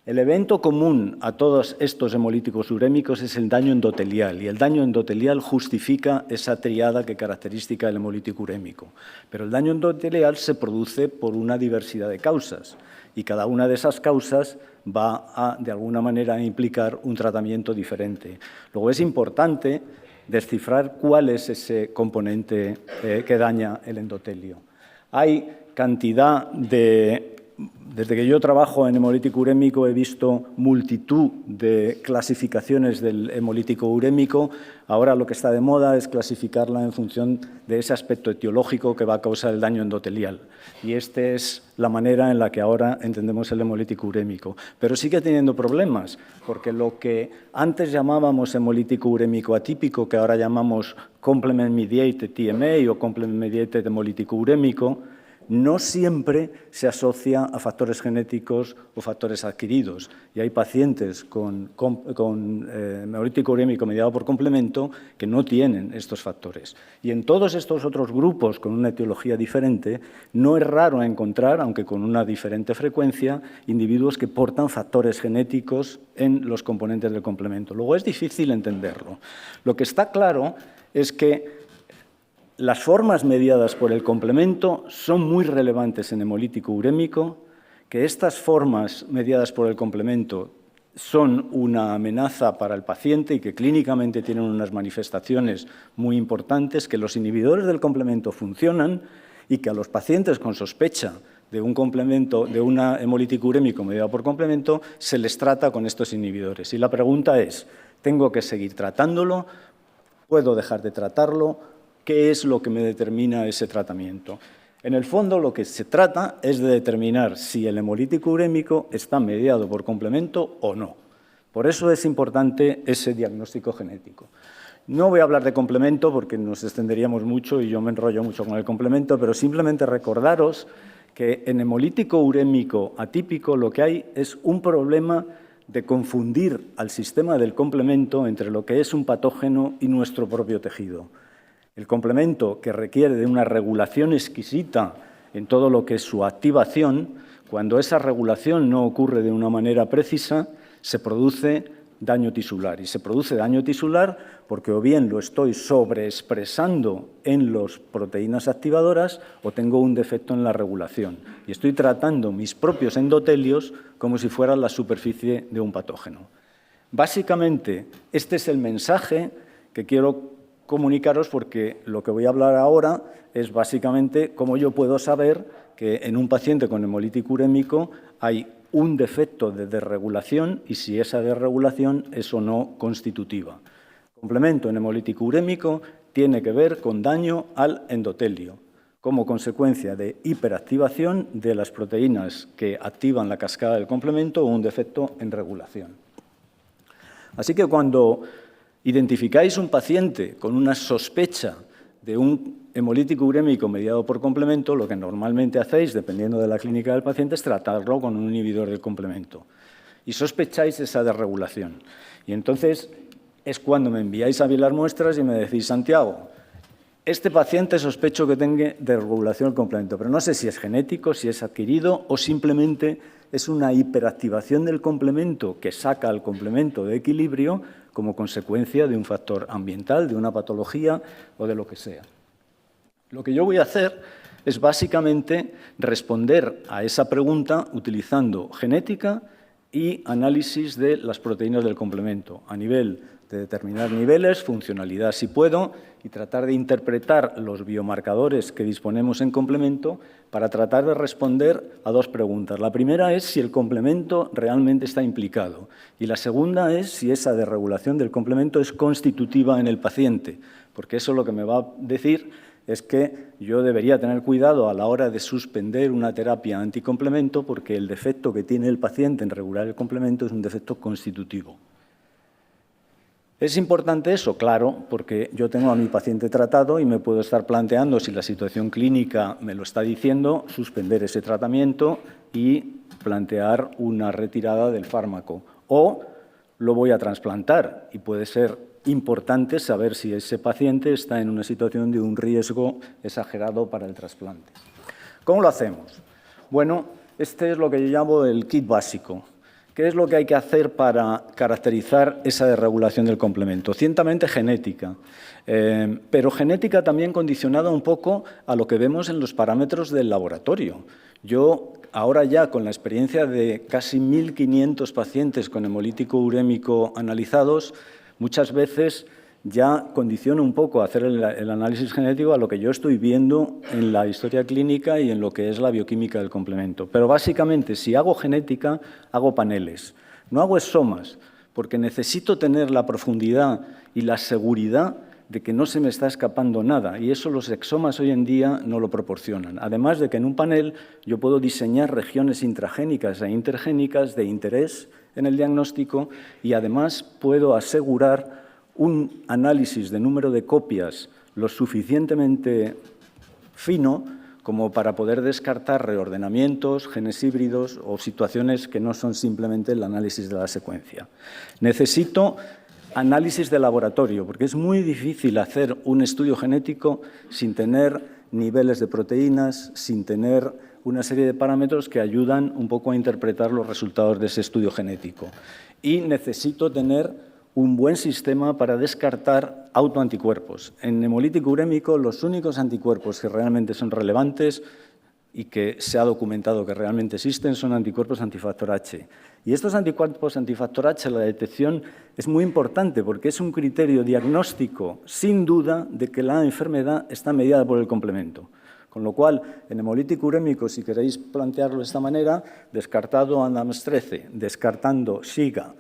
F: El evento común a todos estos hemolíticos urémicos es el daño endotelial, y el daño endotelial justifica esa triada que caracteriza el hemolítico urémico. Pero el daño endotelial se produce por una diversidad de causas, y cada una de esas causas va a, de alguna manera, implicar un tratamiento diferente. Luego es importante descifrar cuál es ese componente que daña el endotelio. Hay cantidad de... Desde que yo trabajo en hemolítico urémico he visto multitud de clasificaciones del hemolítico urémico. Ahora lo que está de moda es clasificarla en función de ese aspecto etiológico que va a causar el daño endotelial. Y esta es la manera en la que ahora entendemos el hemolítico urémico. Pero sigue teniendo problemas, porque lo que antes llamábamos hemolítico urémico atípico, que ahora llamamos complement mediated TMA o complement mediated hemolítico urémico, no siempre se asocia a factores genéticos o factores adquiridos. Y hay pacientes con hemolítico urémico mediado por complemento que no tienen estos factores. Y en todos estos otros grupos con una etiología diferente, no es raro encontrar, aunque con una diferente frecuencia, individuos que portan factores genéticos en los componentes del complemento. Luego es difícil entenderlo. Lo que está claro es que las formas mediadas por el complemento son muy relevantes en hemolítico urémico, que estas formas mediadas por el complemento son una amenaza para el paciente y que clínicamente tienen unas manifestaciones muy importantes, que los inhibidores del complemento funcionan y que a los pacientes con sospecha de un complemento, de una hemolítico urémico mediado por complemento, se les trata con estos inhibidores. Y la pregunta es, ¿tengo que seguir tratándolo? ¿Puedo dejar de tratarlo? ¿Qué es lo que me determina ese tratamiento? En el fondo, lo que se trata es de determinar si el hemolítico urémico está mediado por complemento o no. Por eso es importante ese diagnóstico genético. No voy a hablar de complemento porque nos extenderíamos mucho y yo me enrollo mucho con el complemento, pero simplemente recordaros que en hemolítico urémico atípico lo que hay es un problema de confundir al sistema del complemento entre lo que es un patógeno y nuestro propio tejido. El complemento, que requiere de una regulación exquisita en todo lo que es su activación, cuando esa regulación no ocurre de una manera precisa, se produce daño tisular. Y se produce daño tisular porque o bien lo estoy sobreexpresando en las proteínas activadoras o tengo un defecto en la regulación. Y estoy tratando mis propios endotelios como si fueran la superficie de un patógeno. Básicamente, este es el mensaje que quiero comunicaros, porque lo que voy a hablar ahora es básicamente cómo yo puedo saber que en un paciente con hemolítico urémico hay un defecto de desregulación y si esa desregulación es o no constitutiva. Complemento en hemolítico urémico tiene que ver con daño al endotelio, como consecuencia de hiperactivación de las proteínas que activan la cascada del complemento o un defecto en regulación. Así que cuando identificáis un paciente con una sospecha de un hemolítico urémico mediado por complemento, lo que normalmente hacéis, dependiendo de la clínica del paciente, es tratarlo con un inhibidor del complemento. Y sospecháis esa desregulación. Y entonces es cuando me enviáis a mí las muestras y me decís, Santiago, este paciente sospecho que tenga desregulación del complemento, pero no sé si es genético, si es adquirido o simplemente es una hiperactivación del complemento que saca al complemento de equilibrio como consecuencia de un factor ambiental, de una patología o de lo que sea. Lo que yo voy a hacer es básicamente responder a esa pregunta utilizando genética y análisis de las proteínas del complemento a nivel de determinar niveles, funcionalidad si puedo, y tratar de interpretar los biomarcadores que disponemos en complemento para tratar de responder a dos preguntas. La primera es si el complemento realmente está implicado y la segunda es si esa desregulación del complemento es constitutiva en el paciente, porque eso lo que me va a decir es que yo debería tener cuidado a la hora de suspender una terapia anticomplemento porque el defecto que tiene el paciente en regular el complemento es un defecto constitutivo. ¿Es importante eso? Claro, porque yo tengo a mi paciente tratado y me puedo estar planteando, si la situación clínica me lo está diciendo, suspender ese tratamiento y plantear una retirada del fármaco. O lo voy a trasplantar y puede ser importante saber si ese paciente está en una situación de un riesgo exagerado para el trasplante. ¿Cómo lo hacemos? Bueno, este es lo que yo llamo el kit básico. ¿Qué ¿Qué es lo que hay que hacer para caracterizar esa desregulación del complemento? Ciertamente genética, pero genética también condicionada un poco a lo que vemos en los parámetros del laboratorio. Yo, ahora ya con la experiencia de casi 1.500 pacientes con hemolítico urémico analizados, muchas veces ya condiciono un poco hacer el análisis genético a lo que yo estoy viendo en la historia clínica y en lo que es la bioquímica del complemento. Pero básicamente, si hago genética, hago paneles. No hago exomas, porque necesito tener la profundidad y la seguridad de que no se me está escapando nada, y eso los exomas hoy en día no lo proporcionan. Además de que en un panel yo puedo diseñar regiones intragénicas e intergénicas de interés en el diagnóstico y además puedo asegurar un análisis de número de copias lo suficientemente fino como para poder descartar reordenamientos, genes híbridos o situaciones que no son simplemente el análisis de la secuencia. Necesito análisis de laboratorio, porque es muy difícil hacer un estudio genético sin tener niveles de proteínas, sin tener una serie de parámetros que ayudan un poco a interpretar los resultados de ese estudio genético. Y necesito tener un buen sistema para descartar autoanticuerpos. En hemolítico urémico, los únicos anticuerpos que realmente son relevantes y que se ha documentado que realmente existen son anticuerpos antifactor H. Y estos anticuerpos antifactor H, la detección es muy importante porque es un criterio diagnóstico, sin duda, de que la enfermedad está mediada por el complemento. Con lo cual, en hemolítico urémico, si queréis plantearlo de esta manera, descartado ADAMTS 13, descartando SIGA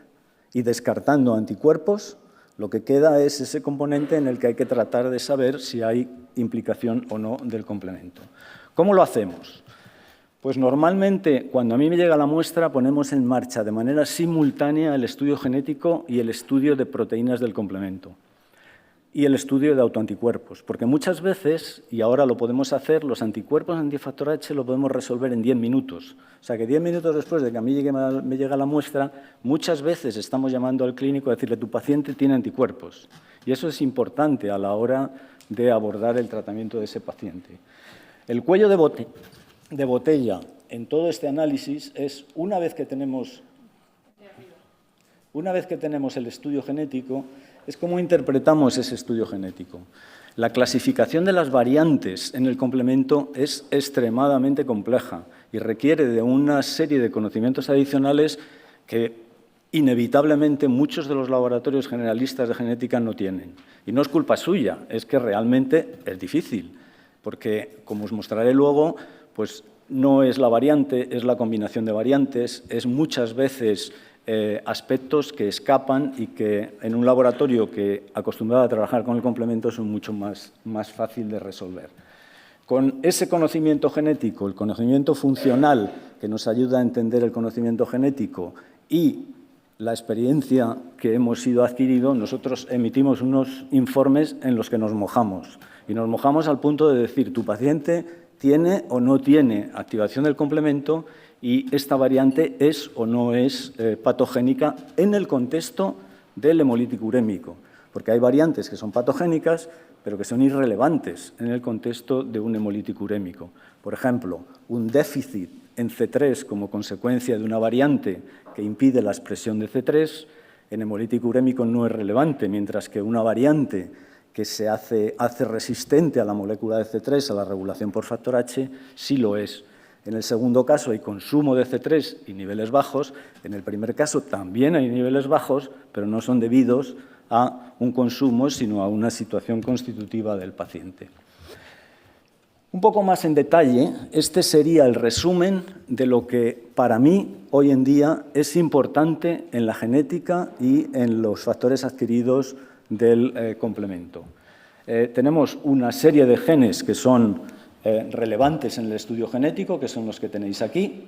F: y descartando anticuerpos, lo que queda es ese componente en el que hay que tratar de saber si hay implicación o no del complemento. ¿Cómo lo hacemos? Pues normalmente, cuando a mí me llega la muestra, ponemos en marcha de manera simultánea el estudio genético y el estudio de proteínas del complemento y el estudio de autoanticuerpos, porque muchas veces, y ahora lo podemos hacer, los anticuerpos antifactor H lo podemos resolver en 10 minutos. O sea, que 10 minutos después de que a mí me llega la muestra, muchas veces estamos llamando al clínico a decirle, tu paciente tiene anticuerpos. Y eso es importante a la hora de abordar el tratamiento de ese paciente. El cuello de botella en todo este análisis es, una vez que tenemos el estudio genético, es cómo interpretamos ese estudio genético. La clasificación de las variantes en el complemento es extremadamente compleja y requiere de una serie de conocimientos adicionales que inevitablemente muchos de los laboratorios generalistas de genética no tienen. Y no es culpa suya, es que realmente es difícil, porque, como os mostraré luego, pues no es la variante, es la combinación de variantes, es muchas veces aspectos que escapan y que en un laboratorio que acostumbrado a trabajar con el complemento son mucho más fácil de resolver. Con ese conocimiento genético, el conocimiento funcional que nos ayuda a entender el conocimiento genético y la experiencia que hemos ido adquirido, nosotros emitimos unos informes en los que nos mojamos. Y nos mojamos al punto de decir, tu paciente tiene o no tiene activación del complemento y esta variante es o no es patogénica en el contexto del hemolítico urémico. Porque hay variantes que son patogénicas, pero que son irrelevantes en el contexto de un hemolítico urémico. Por ejemplo, un déficit en C3 como consecuencia de una variante que impide la expresión de C3, en hemolítico urémico no es relevante, mientras que una variante que se hace resistente a la molécula de C3, a la regulación por factor H, sí lo es. En el segundo caso hay consumo de C3 y niveles bajos. En el primer caso también hay niveles bajos, pero no son debidos a un consumo, sino a una situación constitutiva del paciente. Un poco más en detalle, este sería el resumen de lo que para mí hoy en día es importante en la genética y en los factores adquiridos del complemento. Tenemos una serie de genes que son relevantes en el estudio genético, que son los que tenéis aquí: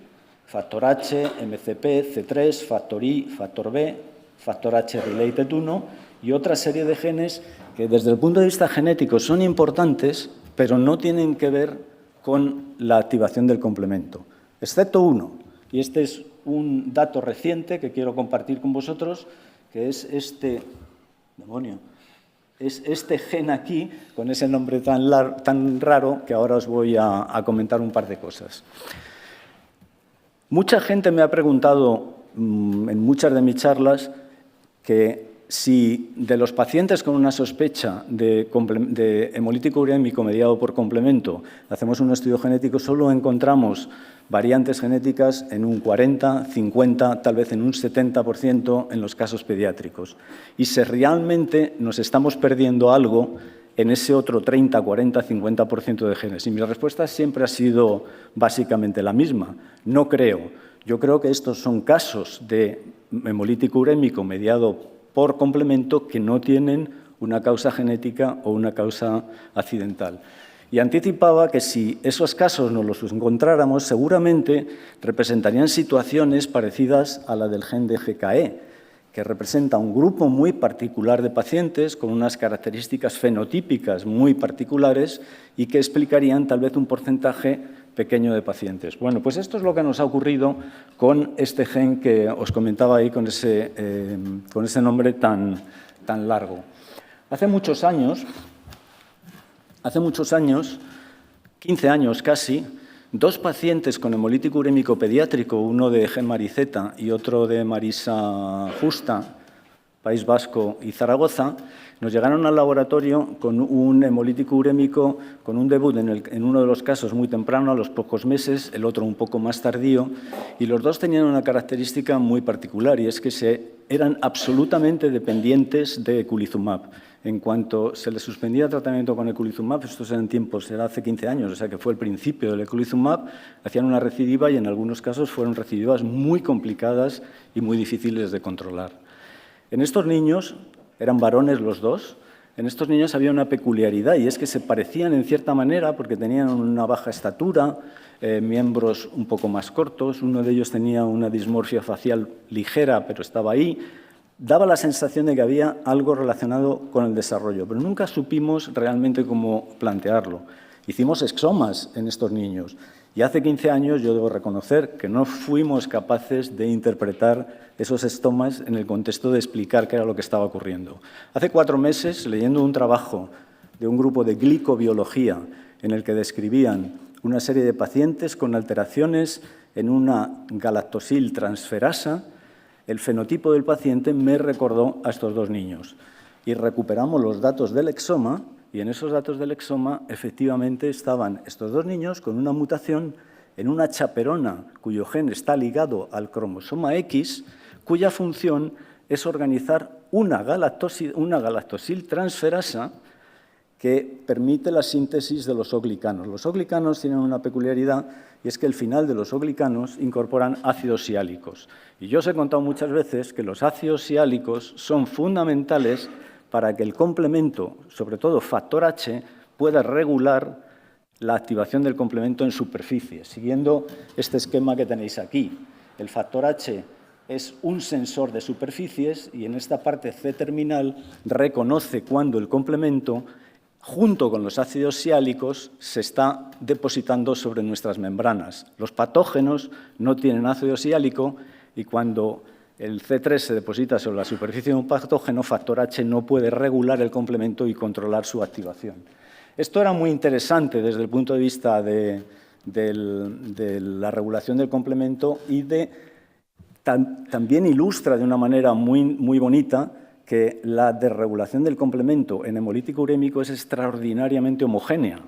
F: factor H, MCP, C3, factor I, factor B, factor H related 1 y otra serie de genes que desde el punto de vista genético son importantes, pero no tienen que ver con la activación del complemento, excepto uno, y este es un dato reciente que quiero compartir con vosotros, que es este gen aquí, con ese nombre tan raro, que ahora os voy a comentar un par de cosas. Mucha gente me ha preguntado en muchas de mis charlas que si de los pacientes con una sospecha de hemolítico urémico mediado por complemento hacemos un estudio genético, solo encontramos variantes genéticas en un 40, 50, tal vez en un 70% en los casos pediátricos. Y si realmente nos estamos perdiendo algo en ese otro 30, 40, 50% de genes. Y mi respuesta siempre ha sido básicamente la misma. No creo. Yo creo que estos son casos de hemolítico urémico mediado por complemento que no tienen una causa genética o una causa accidental. Y anticipaba que si esos casos nos los encontráramos, seguramente representarían situaciones parecidas a la del gen de GKE, que representa un grupo muy particular de pacientes con unas características fenotípicas muy particulares y que explicarían tal vez un porcentaje pequeño de pacientes. Bueno, pues esto es lo que nos ha ocurrido con este gen que os comentaba ahí con ese nombre tan largo. Hace muchos años, 15 años casi, dos pacientes con hemolítico urémico pediátrico, uno de gen Mariceta y otro de Marisa Justa, País Vasco y Zaragoza, nos llegaron al laboratorio con un hemolítico urémico, con un debut en uno de los casos muy temprano, a los pocos meses, el otro un poco más tardío, y los dos tenían una característica muy particular, y es que eran absolutamente dependientes de eculizumab. En cuanto se les suspendía el tratamiento con eculizumab, estos eran tiempos, era hace 15 años, o sea que fue el principio del eculizumab, hacían una recidiva y en algunos casos fueron recidivas muy complicadas y muy difíciles de controlar. En estos niños, eran varones los dos, en estos niños había una peculiaridad y es que se parecían en cierta manera porque tenían una baja estatura, miembros un poco más cortos, uno de ellos tenía una dismorfia facial ligera pero estaba ahí, daba la sensación de que había algo relacionado con el desarrollo, pero nunca supimos realmente cómo plantearlo. Hicimos exomas en estos niños y hace 15 años yo debo reconocer que no fuimos capaces de interpretar esos exomas en el contexto de explicar qué era lo que estaba ocurriendo. Hace 4 meses, leyendo un trabajo de un grupo de glicobiología en el que describían una serie de pacientes con alteraciones en una galactosiltransferasa, el fenotipo del paciente me recordó a estos dos niños. Y recuperamos los datos del exoma y en esos datos del exoma efectivamente estaban estos dos niños con una mutación en una chaperona cuyo gen está ligado al cromosoma X, cuya función es organizar una galactosiltransferasa que permite la síntesis de los O-glicanos. Los O-glicanos tienen una peculiaridad y es que al final de los O-glicanos incorporan ácidos siálicos. Y yo os he contado muchas veces que los ácidos siálicos son fundamentales para que el complemento, sobre todo factor H, pueda regular la activación del complemento en superficie. Siguiendo este esquema que tenéis aquí, el factor H es un sensor de superficies y en esta parte C-terminal reconoce cuando el complemento, junto con los ácidos siálicos, se está depositando sobre nuestras membranas. Los patógenos no tienen ácido siálico y cuando el C3 se deposita sobre la superficie de un patógeno, factor H no puede regular el complemento y controlar su activación. Esto era muy interesante desde el punto de vista de la regulación del complemento y también ilustra de una manera muy bonita que la desregulación del complemento en hemolítico urémico es extraordinariamente homogénea,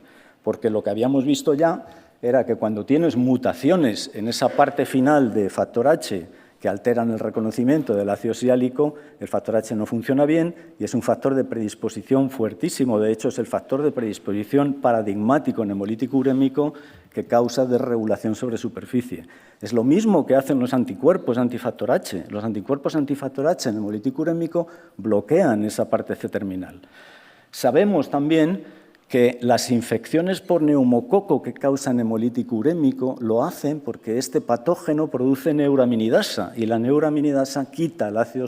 F: porque lo que habíamos visto ya era que cuando tienes mutaciones en esa parte final de factor H que alteran el reconocimiento del ácido siálico, el factor H no funciona bien y es un factor de predisposición fuertísimo. De hecho, es el factor de predisposición paradigmático en hemolítico urémico que causa desregulación sobre superficie. Es lo mismo que hacen los anticuerpos antifactor H. Los anticuerpos antifactor H en hemolítico urémico bloquean esa parte C-terminal. Sabemos también que las infecciones por neumococo que causan hemolítico urémico lo hacen porque este patógeno produce neuraminidasa y la neuraminidasa quita el ácido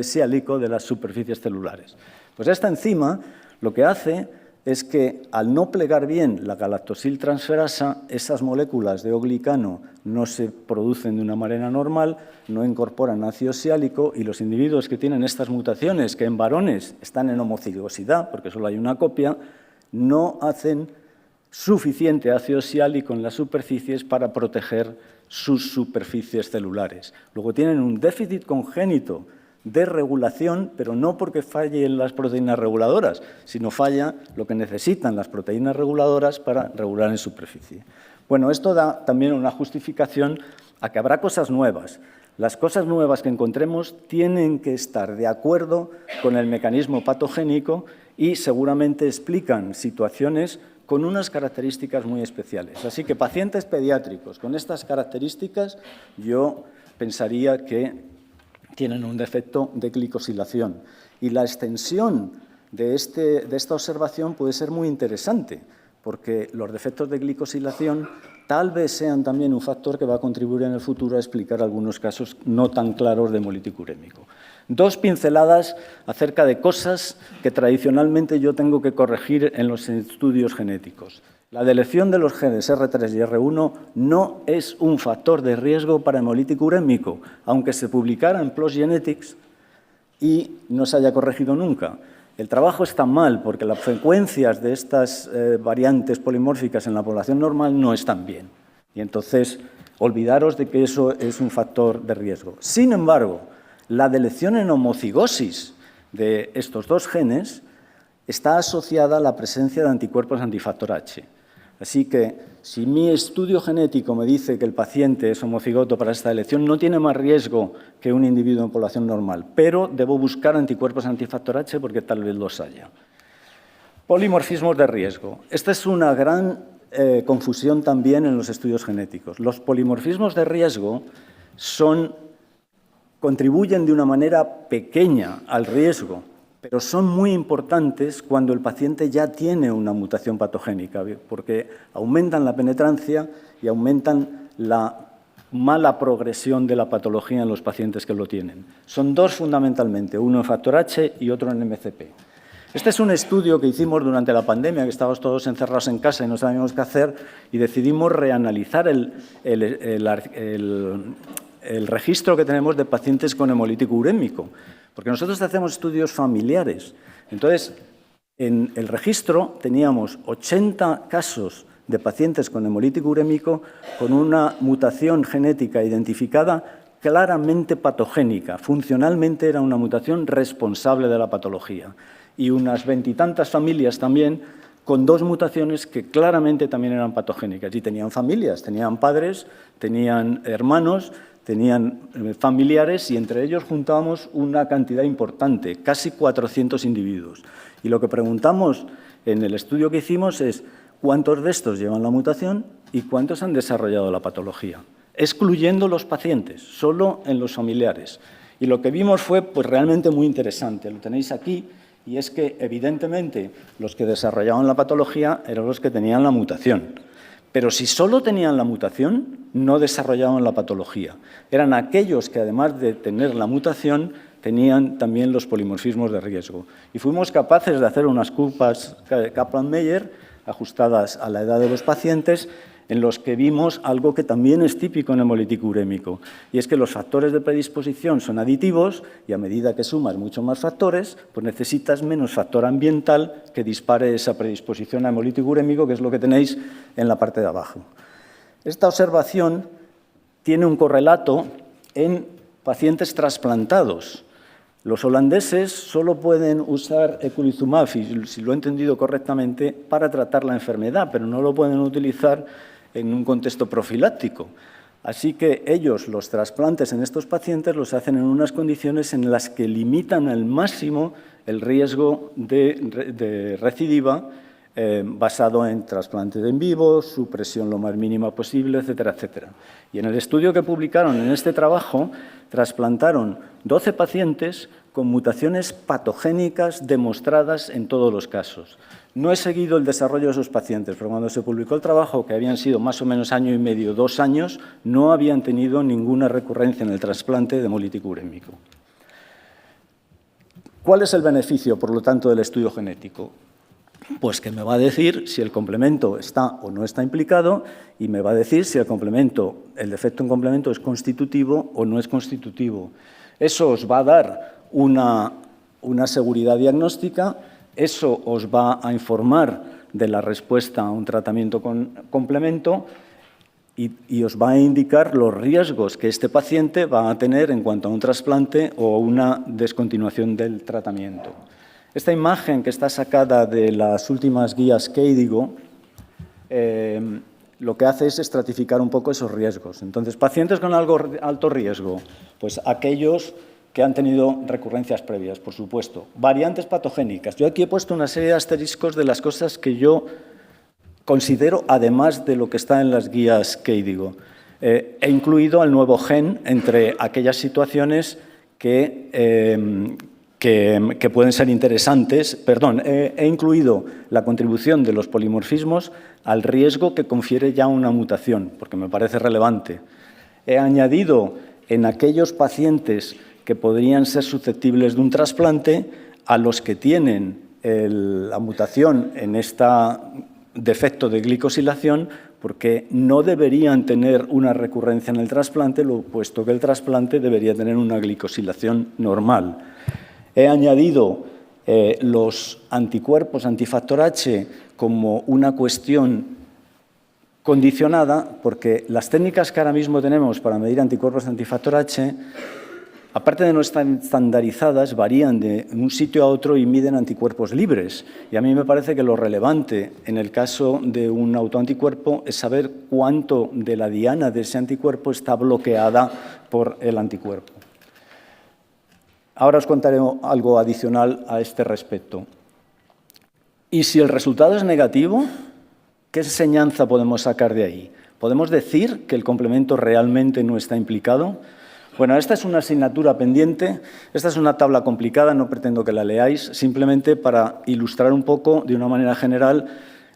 F: siálico de las superficies celulares. Pues esta enzima lo que hace es que al no plegar bien la galactosiltransferasa, esas moléculas de O-glicano no se producen de una manera normal, no incorporan ácido siálico y los individuos que tienen estas mutaciones, que en varones están en homocigosidad, porque solo hay una copia, no hacen suficiente ácido oxálico en las superficies para proteger sus superficies celulares. Luego tienen un déficit congénito de regulación, pero no porque fallen las proteínas reguladoras, sino falla lo que necesitan las proteínas reguladoras para regular en superficie. Bueno, esto da también una justificación a que habrá cosas nuevas. Las cosas nuevas que encontremos tienen que estar de acuerdo con el mecanismo patogénico y seguramente explican situaciones con unas características muy especiales. Así que pacientes pediátricos con estas características yo pensaría que tienen un defecto de glicosilación. Y la extensión de esta observación puede ser muy interesante, porque los defectos de glicosilación tal vez sean también un factor que va a contribuir en el futuro a explicar algunos casos no tan claros de hemolítico urémico. Dos pinceladas acerca de cosas que tradicionalmente yo tengo que corregir en los estudios genéticos. La deleción de los genes R3 y R1 no es un factor de riesgo para hemolítico urémico, aunque se publicara en PLOS Genetics y no se haya corregido nunca. El trabajo está mal porque las frecuencias de estas variantes polimórficas en la población normal no están bien. Y entonces, olvidaros de que eso es un factor de riesgo. Sin embargo, la deleción en homocigosis de estos dos genes está asociada a la presencia de anticuerpos antifactor H. Así que, si mi estudio genético me dice que el paciente es homocigoto para esta deleción, no tiene más riesgo que un individuo en población normal, pero debo buscar anticuerpos antifactor H porque tal vez los haya. Polimorfismos de riesgo. Esta es una gran confusión también en los estudios genéticos. Los polimorfismos de riesgo contribuyen de una manera pequeña al riesgo, pero son muy importantes cuando el paciente ya tiene una mutación patogénica, porque aumentan la penetrancia y aumentan la mala progresión de la patología en los pacientes que lo tienen. Son dos fundamentalmente, uno en factor H y otro en MCP. Este es un estudio que hicimos durante la pandemia, que estábamos todos encerrados en casa y no sabíamos qué hacer, y decidimos reanalizar el registro que tenemos de pacientes con hemolítico urémico, porque nosotros hacemos estudios familiares. Entonces, en el registro teníamos 80 casos de pacientes con hemolítico urémico con una mutación genética identificada claramente patogénica. Funcionalmente era una mutación responsable de la patología. Y unas 20 y tantas familias también con dos mutaciones que claramente también eran patogénicas. Y tenían familias, tenían padres, tenían hermanos, tenían familiares y entre ellos juntábamos una cantidad importante, casi 400 individuos. Y lo que preguntamos en el estudio que hicimos es cuántos de estos llevan la mutación y cuántos han desarrollado la patología, excluyendo los pacientes, solo en los familiares. Y lo que vimos fue pues, realmente muy interesante, lo tenéis aquí, y es que evidentemente los que desarrollaban la patología eran los que tenían la mutación. Pero si solo tenían la mutación, no desarrollaban la patología. Eran aquellos que, además de tener la mutación, tenían también los polimorfismos de riesgo. Y fuimos capaces de hacer unas curvas Kaplan-Meier ajustadas a la edad de los pacientes, en los que vimos algo que también es típico en hemolítico urémico, y es que los factores de predisposición son aditivos y a medida que sumas muchos más factores, pues necesitas menos factor ambiental que dispare esa predisposición a hemolítico urémico, que es lo que tenéis en la parte de abajo. Esta observación tiene un correlato en pacientes trasplantados. Los holandeses solo pueden usar eculizumab, si lo he entendido correctamente, para tratar la enfermedad, pero no lo pueden utilizar en un contexto profiláctico. Así que ellos, los trasplantes en estos pacientes, los hacen en unas condiciones en las que limitan al máximo el riesgo de recidiva basado en trasplantes en vivo, supresión lo más mínima posible, etcétera, etcétera. Y en el estudio que publicaron en este trabajo, trasplantaron 12 pacientes con mutaciones patogénicas demostradas en todos los casos. No he seguido el desarrollo de esos pacientes, pero cuando se publicó el trabajo, que habían sido más o menos año y medio, 2 años, no habían tenido ninguna recurrencia en el trasplante de hemolítico urémico. ¿Cuál es el beneficio, por lo tanto, del estudio genético? Pues que me va a decir si el complemento está o no está implicado y me va a decir si el defecto en complemento es constitutivo o no es constitutivo. Eso os va a dar una seguridad diagnóstica, eso os va a informar de la respuesta a un tratamiento con complemento y os va a indicar los riesgos que este paciente va a tener en cuanto a un trasplante o una descontinuación del tratamiento. Esta imagen, que está sacada de las últimas guías KDIGO, lo que hace es estratificar un poco esos riesgos. Entonces, pacientes con alto riesgo, pues aquellos que han tenido recurrencias previas, por supuesto. Variantes patogénicas. Yo aquí he puesto una serie de asteriscos de las cosas que yo considero, además de lo que está en las guías KDIGO. He incluido al nuevo gen entre aquellas situaciones que pueden ser interesantes. Perdón, he incluido la contribución de los polimorfismos al riesgo que confiere ya una mutación, porque me parece relevante. He añadido en aquellos pacientes que podrían ser susceptibles de un trasplante a los que tienen la mutación en este defecto de glicosilación, porque no deberían tener una recurrencia en el trasplante, puesto que el trasplante debería tener una glicosilación normal. He añadido los anticuerpos antifactor H como una cuestión condicionada, porque las técnicas que ahora mismo tenemos para medir anticuerpos antifactor H, aparte de no estar estandarizadas, varían de un sitio a otro y miden anticuerpos libres. Y a mí me parece que lo relevante en el caso de un autoanticuerpo es saber cuánto de la diana de ese anticuerpo está bloqueada por el anticuerpo. Ahora os contaré algo adicional a este respecto. Y si el resultado es negativo, ¿qué enseñanza podemos sacar de ahí? ¿Podemos decir que el complemento realmente no está implicado? Bueno, esta es una asignatura pendiente, esta es una tabla complicada, no pretendo que la leáis, simplemente para ilustrar un poco, de una manera general,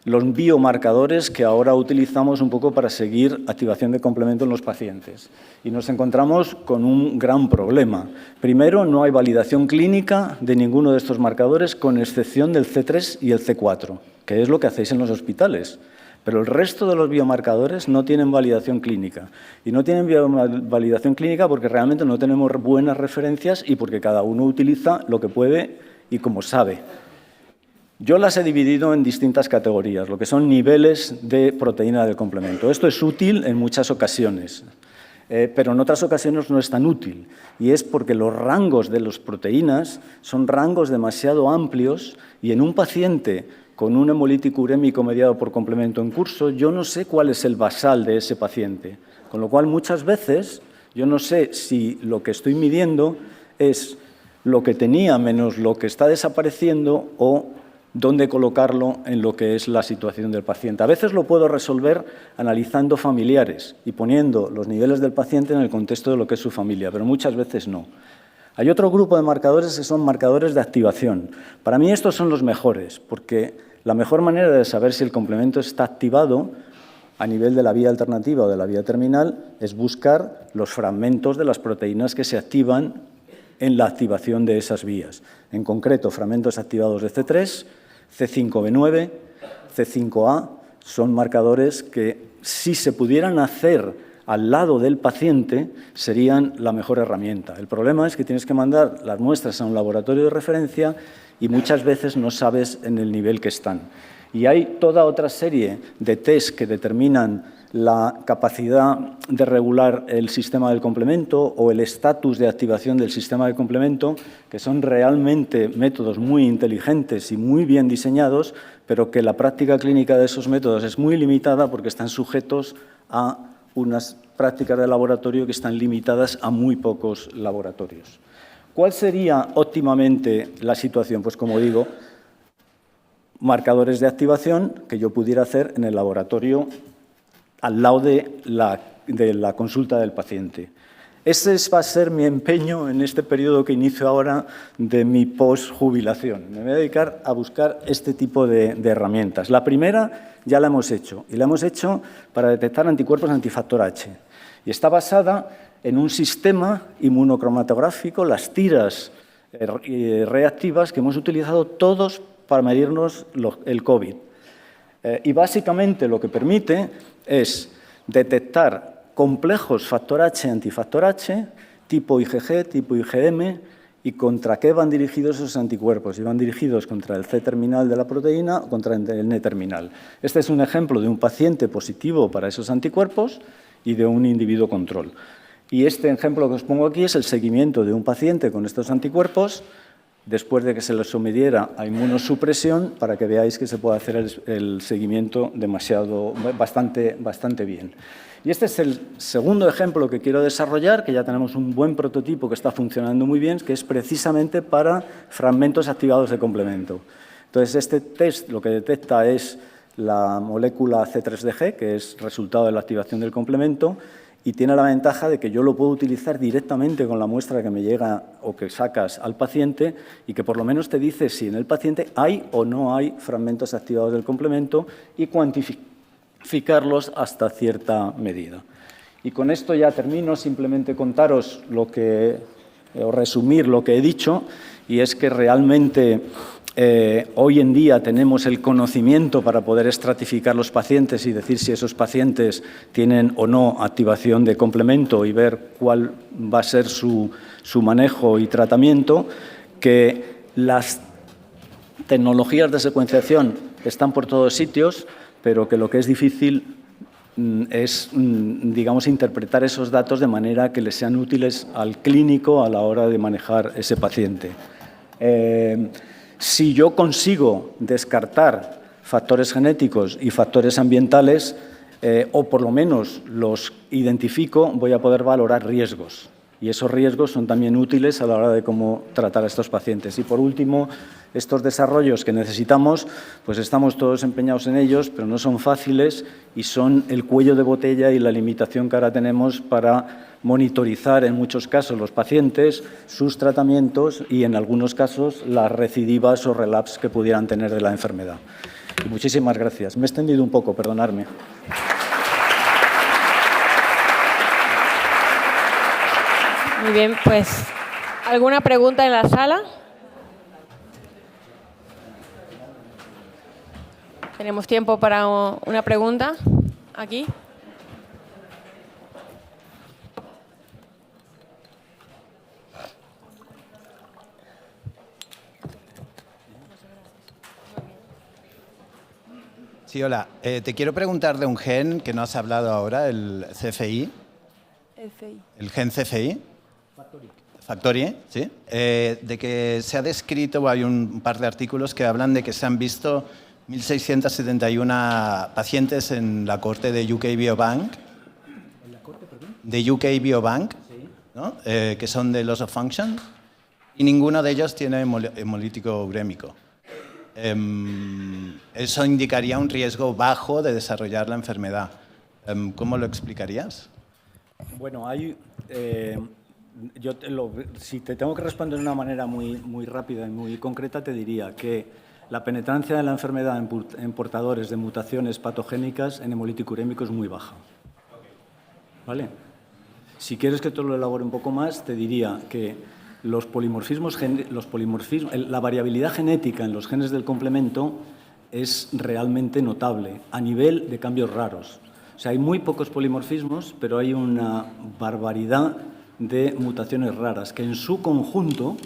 F: los biomarcadores que ahora utilizamos un poco para seguir activación de complemento en los pacientes. Y nos encontramos con un gran problema. Primero, no hay validación clínica de ninguno de estos marcadores, con excepción del C3 y el C4, que es lo que hacéis en los hospitales. Pero el resto de los biomarcadores no tienen validación clínica. Y no tienen validación clínica porque realmente no tenemos buenas referencias y porque cada uno utiliza lo que puede y como sabe. Yo las he dividido en distintas categorías, lo que son niveles de proteína del complemento. Esto es útil en muchas ocasiones, pero en otras ocasiones no es tan útil. Y es porque los rangos de las proteínas son rangos demasiado amplios y en un paciente con un hemolítico urémico mediado por complemento en curso, yo no sé cuál es el basal de ese paciente. Con lo cual, muchas veces, yo no sé si lo que estoy midiendo es lo que tenía menos lo que está desapareciendo o dónde colocarlo en lo que es la situación del paciente. A veces lo puedo resolver analizando familiares y poniendo los niveles del paciente en el contexto de lo que es su familia, pero muchas veces no. Hay otro grupo de marcadores que son marcadores de activación. Para mí estos son los mejores, porque la mejor manera de saber si el complemento está activado a nivel de la vía alternativa o de la vía terminal es buscar los fragmentos de las proteínas que se activan en la activación de esas vías. En concreto, fragmentos activados de C3, C5b9, C5a, son marcadores que, si se pudieran hacer al lado del paciente, serían la mejor herramienta. El problema es que tienes que mandar las muestras a un laboratorio de referencia y muchas veces no sabes en el nivel que están. Y hay toda otra serie de test que determinan la capacidad de regular el sistema del complemento o el estatus de activación del sistema de complemento, que son realmente métodos muy inteligentes y muy bien diseñados, pero que la práctica clínica de esos métodos es muy limitada porque están sujetos a unas prácticas de laboratorio que están limitadas a muy pocos laboratorios. ¿Cuál sería óptimamente la situación? Pues, como digo, marcadores de activación que yo pudiera hacer en el laboratorio al lado de la consulta del paciente. Ese va a ser mi empeño en este periodo que inicio ahora de mi post-jubilación. Me voy a dedicar a buscar este tipo de herramientas. La primera ya la hemos hecho, y la hemos hecho para detectar anticuerpos antifactor H. Y está basada en un sistema inmunocromatográfico, las tiras reactivas que hemos utilizado todos para medirnos el COVID. Y básicamente lo que permite es detectar complejos factor H, antifactor H, tipo IgG, tipo IgM, ¿Y contra qué van dirigidos esos anticuerpos? Y van dirigidos contra el C-terminal de la proteína o contra el N-terminal. Este es un ejemplo de un paciente positivo para esos anticuerpos y de un individuo control. Y este ejemplo que os pongo aquí es el seguimiento de un paciente con estos anticuerpos después de que se le sometiera a inmunosupresión, para que veáis que se puede hacer el seguimiento bastante bien. Y este es el segundo ejemplo que quiero desarrollar, que ya tenemos un buen prototipo que está funcionando muy bien, que es precisamente para fragmentos activados de complemento. Entonces, este test lo que detecta es la molécula C3DG, que es resultado de la activación del complemento, y tiene la ventaja de que yo lo puedo utilizar directamente con la muestra que me llega o que sacas al paciente y que por lo menos te dice si en el paciente hay o no hay fragmentos activados del complemento y cuantificarlos hasta cierta medida. Y con esto ya termino, simplemente contaros o resumir lo que he dicho, y es que realmente hoy en día tenemos el conocimiento para poder estratificar los pacientes y decir si esos pacientes tienen o no activación de complemento y ver cuál va a ser su manejo y tratamiento, que las tecnologías de secuenciación están por todos sitios, pero que lo que es difícil es, digamos, interpretar esos datos de manera que les sean útiles al clínico a la hora de manejar ese paciente. Si yo consigo descartar factores genéticos y factores ambientales, o por lo menos los identifico, voy a poder valorar riesgos. Y esos riesgos son también útiles a la hora de cómo tratar a estos pacientes. Y por último, estos desarrollos que necesitamos, pues estamos todos empeñados en ellos, pero no son fáciles y son el cuello de botella y la limitación que ahora tenemos para monitorizar en muchos casos los pacientes, sus tratamientos y en algunos casos las recidivas o relapses que pudieran tener de la enfermedad. Y muchísimas gracias. Me he extendido un poco, perdonadme.
A: Muy bien, pues, ¿alguna pregunta en la sala? Tenemos tiempo para una pregunta. Aquí.
E: Sí, hola. Te quiero preguntar de un gen que no has hablado ahora, el CFI. El gen CFI. Factory, ¿sí? De que se ha descrito, hay un par de artículos que hablan de que se han visto 1.671 pacientes en la corte de UK Biobank. ¿En la corte, perdón? De UK Biobank, sí. ¿No? Que son de loss of function, y ninguno de ellos tiene hemolítico urémico. Eso indicaría un riesgo bajo de desarrollar la enfermedad. ¿Cómo lo explicarías?
F: Bueno, si te tengo que responder de una manera muy rápida y muy concreta, te diría que la penetrancia de la enfermedad en portadores de mutaciones patogénicas en hemolítico urémico es muy baja. ¿Vale? Si quieres que te lo elabore un poco más, te diría que la variabilidad genética en los genes del complemento es realmente notable a nivel de cambios raros. O sea, hay muy pocos polimorfismos, pero hay una barbaridad de mutaciones raras que en su conjunto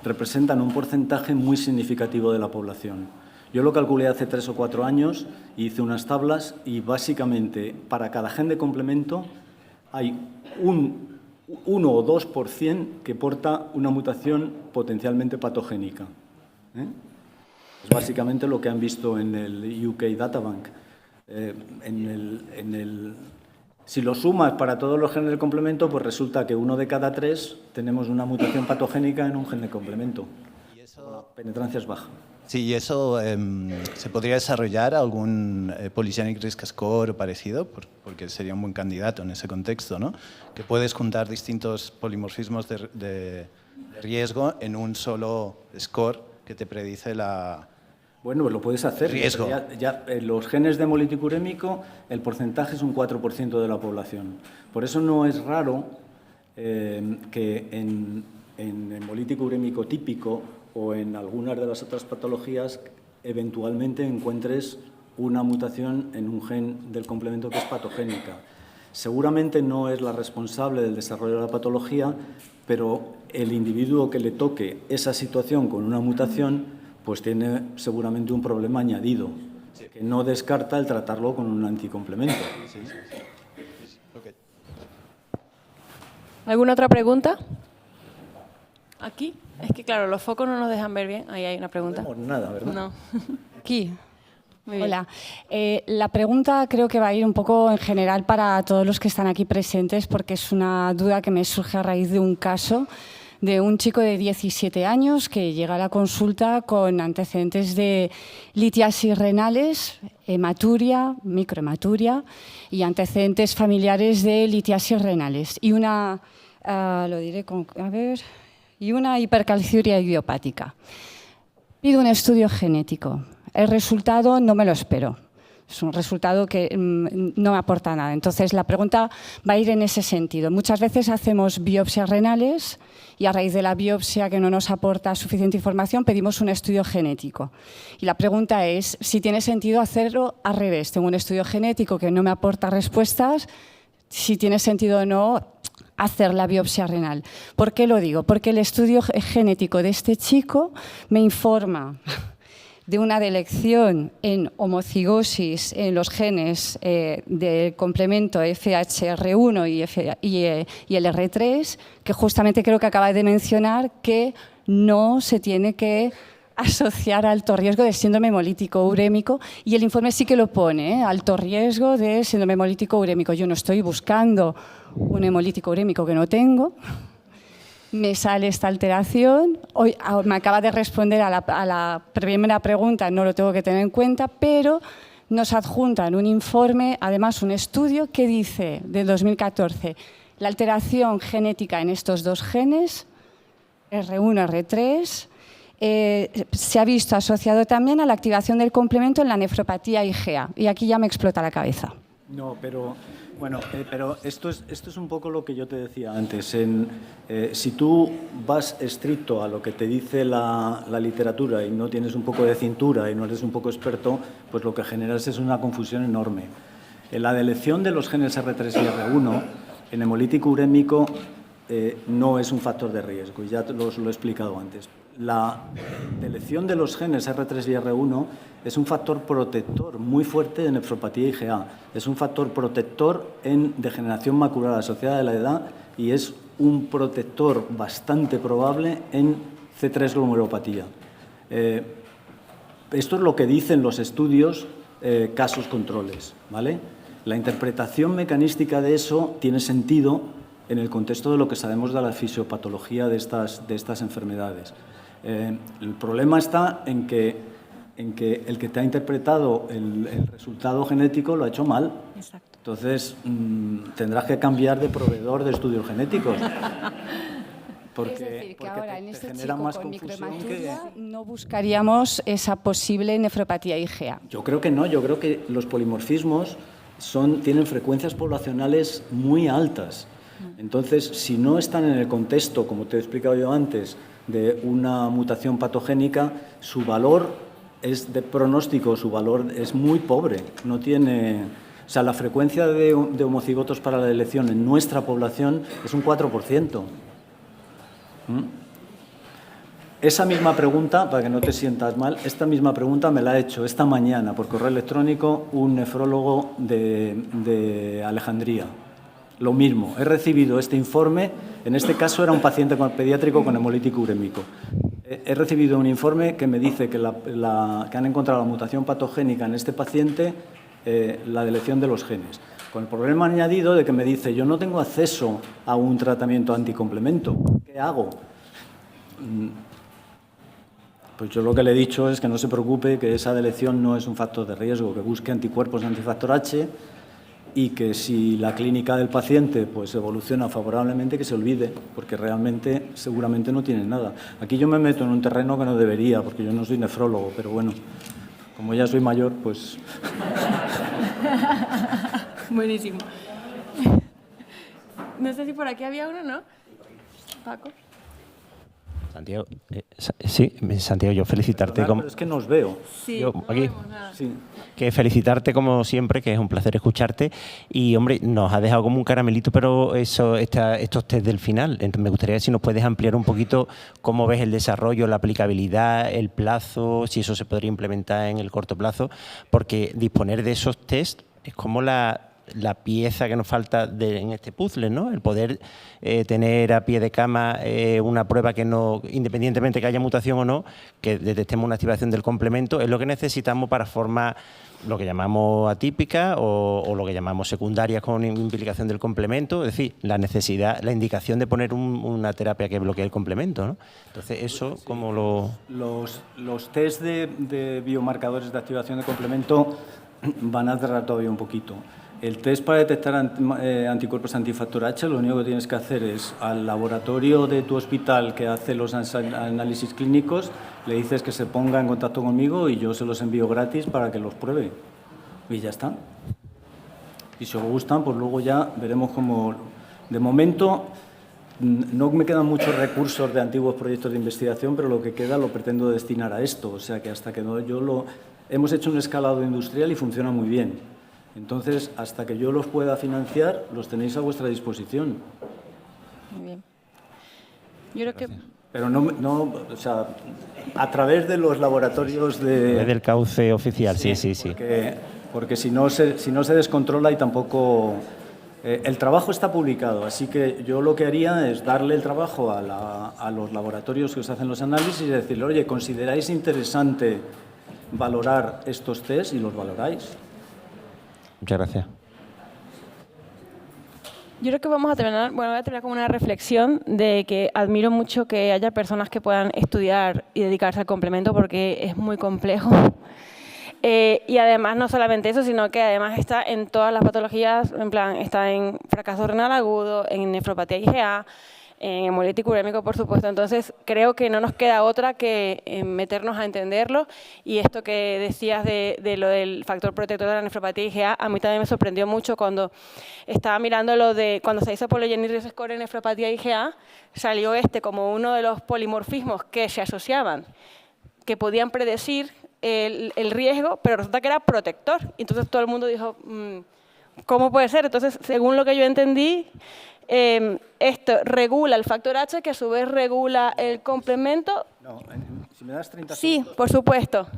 F: representan un porcentaje muy significativo de la población. Yo lo calculé hace 3 o 4 años, hice unas tablas y básicamente para cada gen de complemento hay un 1 o 2% que porta una mutación potencialmente patogénica. Es básicamente lo que han visto en el UK Databank. Si lo sumas para todos los genes del complemento, pues resulta que 1 de cada 3 tenemos una mutación patogénica en un gen de complemento. ¿Y eso? La penetrancia es baja.
E: Sí, ¿y eso se podría desarrollar algún polygenic risk score o parecido? Porque sería un buen candidato en ese contexto, ¿no? Que puedes juntar distintos polimorfismos de riesgo en un solo score que te predice la...
F: Bueno, pues lo puedes hacer.
E: Riesgo.
F: Los genes de hemolítico urémico, el porcentaje es un 4% de la población. Por eso no es raro que en hemolítico urémico típico o en algunas de las otras patologías eventualmente encuentres una mutación en un gen del complemento que es patogénica. Seguramente no es la responsable del desarrollo de la patología, pero el individuo que le toque esa situación con una mutación, pues tiene seguramente un problema añadido, que no descarta el tratarlo con un anticomplemento.
A: ¿Alguna otra pregunta? ¿Aquí? Es que, claro, los focos no nos dejan ver bien. Ahí hay una pregunta.
F: No, nada, ¿verdad?
A: No. Aquí. Muy bien.
G: Hola. La pregunta creo que va a ir un poco en general para todos los que están aquí presentes, porque es una duda que me surge a raíz de un caso de un chico de 17 años que llega a la consulta con antecedentes de litiasis renales, hematuria, microhematuria y antecedentes familiares de litiasis renales y una, y una hipercalciuria idiopática. Pido un estudio genético. El resultado no me lo espero. Es un resultado que no me aporta nada. Entonces, la pregunta va a ir en ese sentido. Muchas veces hacemos biopsias renales y a raíz de la biopsia que no nos aporta suficiente información pedimos un estudio genético. Y la pregunta es si tiene sentido hacerlo al revés. Tengo un estudio genético que no me aporta respuestas, si tiene sentido o no hacer la biopsia renal. ¿Por qué lo digo? Porque el estudio genético de este chico me informa de una delección en homocigosis en los genes del complemento FHR1 y el R3, que justamente creo que acaba de mencionar que no se tiene que asociar a alto riesgo de síndrome hemolítico urémico, y el informe sí que lo pone, alto riesgo de síndrome hemolítico urémico. Yo no estoy buscando un hemolítico urémico que no tengo. Me sale esta alteración, hoy me acaba de responder a la primera pregunta, no lo tengo que tener en cuenta, pero nos adjuntan un informe, además un estudio que dice, de 2014, la alteración genética en estos dos genes, R1, R3, se ha visto asociado también a la activación del complemento en la nefropatía IgA, y aquí ya me explota la cabeza.
F: No, pero bueno, pero esto es un poco lo que yo te decía antes. Si tú vas estricto a lo que te dice la literatura y no tienes un poco de cintura y no eres un poco experto, pues lo que generas es una confusión enorme. La delección de los genes R3 y R1 en hemolítico urémico no es un factor de riesgo, y ya lo he explicado antes. La delección de los genes R3 y R1 es un factor protector muy fuerte de nefropatía IgA, es un factor protector en degeneración macular asociada a la edad y es un protector bastante probable en C3 glomerulopatía. Esto es lo que dicen los estudios casos controles, ¿vale? La interpretación mecanística de eso tiene sentido en el contexto de lo que sabemos de la fisiopatología de estas enfermedades. El problema está en que el que te ha interpretado el resultado genético lo ha hecho mal.
G: Exacto.
F: Entonces, tendrás que cambiar de proveedor de estudios genéticos. Porque,
G: es decir, que ahora en este
F: genera
G: chico
F: más
G: con
F: confusión
G: microhematuria no buscaríamos esa posible nefropatía IgA.
F: Yo creo que no, yo creo que los polimorfismos tienen frecuencias poblacionales muy altas. Entonces, si no están en el contexto, como te he explicado yo antes, de una mutación patogénica, su valor es de pronóstico, su valor es muy pobre. No tiene, o sea, la frecuencia de homocigotos para la delección en nuestra población es un 4%. Esa misma pregunta, para que no te sientas mal, esta misma pregunta me la ha hecho esta mañana por correo electrónico un nefrólogo de Alejandría. Lo mismo, he recibido este informe, en este caso era un paciente pediátrico con hemolítico urémico. He recibido un informe que me dice que han encontrado la mutación patogénica en este paciente, la delección de los genes. Con el problema añadido de que me dice, yo no tengo acceso a un tratamiento anticomplemento, ¿qué hago? Pues yo lo que le he dicho es que no se preocupe, que esa delección no es un factor de riesgo, que busque anticuerpos antifactor H, y que si la clínica del paciente pues evoluciona favorablemente, que se olvide, porque realmente seguramente no tiene nada. Aquí yo me meto en un terreno que no debería, porque yo no soy nefrólogo, pero bueno, como ya soy mayor, pues...
A: Buenísimo. No sé si por aquí había uno, ¿no? Paco.
C: Santiago, sí, Santiago, yo felicitarte.
F: Pero es que no os veo.
A: Sí,
C: Yo,
A: no
C: aquí.
A: vemos nada.
F: Sí.
C: Que felicitarte como siempre, que es un placer escucharte. Y, hombre, nos ha dejado como un caramelito, pero estos test del final. Entonces, me gustaría si nos puedes ampliar un poquito cómo ves el desarrollo, la aplicabilidad, el plazo, si eso se podría implementar en el corto plazo, porque disponer de esos test es como la pieza que nos falta en este puzzle, ¿no? El poder tener a pie de cama una prueba que no, independientemente que haya mutación o no, que detectemos una activación del complemento, es lo que necesitamos para formar lo que llamamos atípica o lo que llamamos secundarias con implicación del complemento, es decir, la necesidad, la indicación de poner una terapia que bloquee el complemento, ¿no? Entonces, eso, ¿cómo lo...?
F: Los test de biomarcadores de activación de complemento van a tardar todavía un poquito. El test para detectar anticuerpos antifactor H, lo único que tienes que hacer es al laboratorio de tu hospital que hace los análisis clínicos, le dices que se ponga en contacto conmigo y yo se los envío gratis para que los pruebe. Y ya está. Y si os gustan, pues luego ya veremos cómo... De momento, no me quedan muchos recursos de antiguos proyectos de investigación, pero lo que queda lo pretendo destinar a esto. O sea que hasta que no hemos hecho un escalado industrial y funciona muy bien. Entonces, hasta que yo los pueda financiar, los tenéis a vuestra disposición.
A: Muy bien. Yo creo que...
F: Pero o sea, a través de los laboratorios de...
C: Del cauce oficial, sí.
F: Porque si no se descontrola y tampoco... el trabajo está publicado, así que yo lo que haría es darle el trabajo a los laboratorios que os hacen los análisis y decirle, oye, ¿consideráis interesante valorar estos test? Y los valoráis.
C: Muchas gracias.
A: Yo creo que vamos a terminar, voy a terminar con una reflexión de que admiro mucho que haya personas que puedan estudiar y dedicarse al complemento porque es muy complejo. Y además, no solamente eso, sino que además está en todas las patologías, en plan, está en fracaso renal agudo, en nefropatía IgA, en hemolitis urémico, por supuesto. Entonces, creo que no nos queda otra que meternos a entenderlo. Y esto que decías de lo del factor protector de la nefropatía IgA, a mí también me sorprendió mucho cuando estaba mirando lo de cuando se hizo polygenic score en nefropatía IgA, salió como uno de los polimorfismos que se asociaban, que podían predecir el riesgo, pero resulta que era protector. Entonces, todo el mundo dijo, ¿cómo puede ser? Entonces, según lo que yo entendí, esto regula el factor H, que a su vez regula el complemento.
F: No, si me das 30
A: sí,
F: segundos.
A: por supuesto.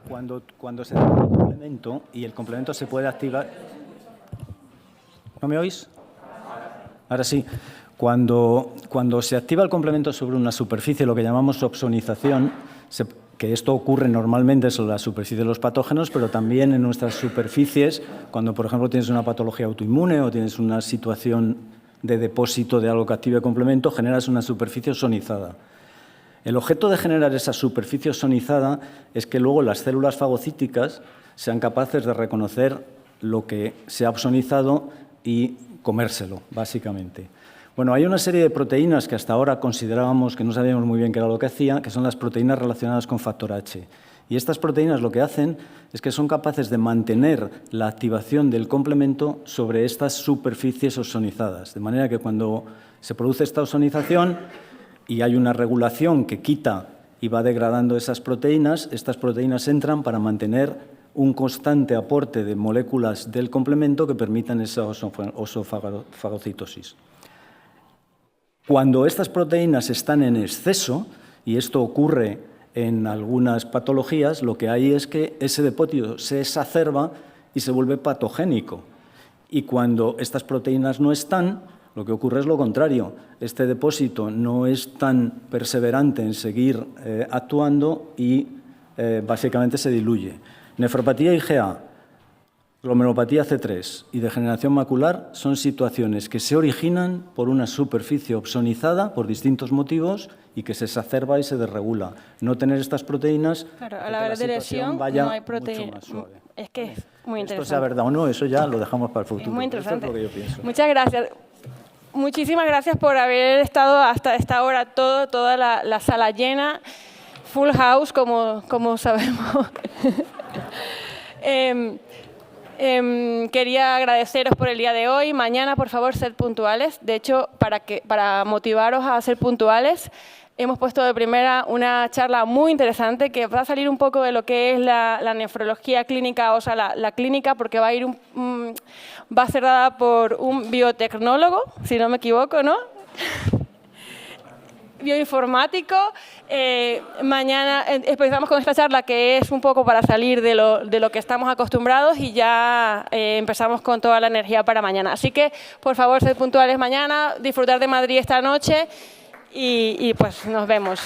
F: Cuando se da el complemento y el complemento se puede activar... ¿No me oís? Ahora sí. Cuando se activa el complemento sobre una superficie, lo que llamamos opsonización, que esto ocurre normalmente sobre la superficie de los patógenos, pero también en nuestras superficies, cuando, por ejemplo, tienes una patología autoinmune o tienes una situación de depósito de algo que active complemento, generas una superficie ozonizada. El objeto de generar esa superficie ozonizada es que luego las células fagocíticas sean capaces de reconocer lo que se ha ozonizado y comérselo, básicamente. Bueno, hay una serie de proteínas que hasta ahora considerábamos que no sabíamos muy bien qué era lo que hacía, que son las proteínas relacionadas con factor H. Y estas proteínas lo que hacen es que son capaces de mantener la activación del complemento sobre estas superficies ozonizadas. De manera que cuando se produce esta ozonización y hay una regulación que quita y va degradando esas proteínas, estas proteínas entran para mantener un constante aporte de moléculas del complemento que permitan esa osofagocitosis. Cuando estas proteínas están en exceso, y esto ocurre en algunas patologías, lo que hay es que ese depósito se exacerba y se vuelve patogénico. Y cuando estas proteínas no están, lo que ocurre es lo contrario. Este depósito no es tan perseverante en seguir actuando y básicamente se diluye. Nefropatía IgA, glomerulopatía C3 y degeneración macular son situaciones que se originan por una superficie opsonizada por distintos motivos y que se exacerba y se desregula. No tener estas proteínas...
A: Claro, a la hora de lesión no hay proteína. Es que es muy interesante.
F: Esto sea verdad o no, eso ya lo dejamos para el futuro.
A: Es muy interesante.
F: Esto es lo que yo pienso.
A: Muchas gracias. Muchísimas gracias por haber estado hasta esta hora toda la sala llena, full house, como sabemos. Quería agradeceros por el día de hoy. Mañana, por favor, sed puntuales. De hecho, para motivaros a ser puntuales, hemos puesto de primera una charla muy interesante que va a salir un poco de lo que es la nefrología clínica, o sea, la clínica, porque va a ser dada por un biotecnólogo, si no me equivoco, ¿no? Bioinformático. Mañana empezamos con esta charla que es un poco para salir de lo que estamos acostumbrados y ya empezamos con toda la energía para mañana. Así que, por favor, sed puntuales mañana, disfrutar de Madrid esta noche y pues nos vemos.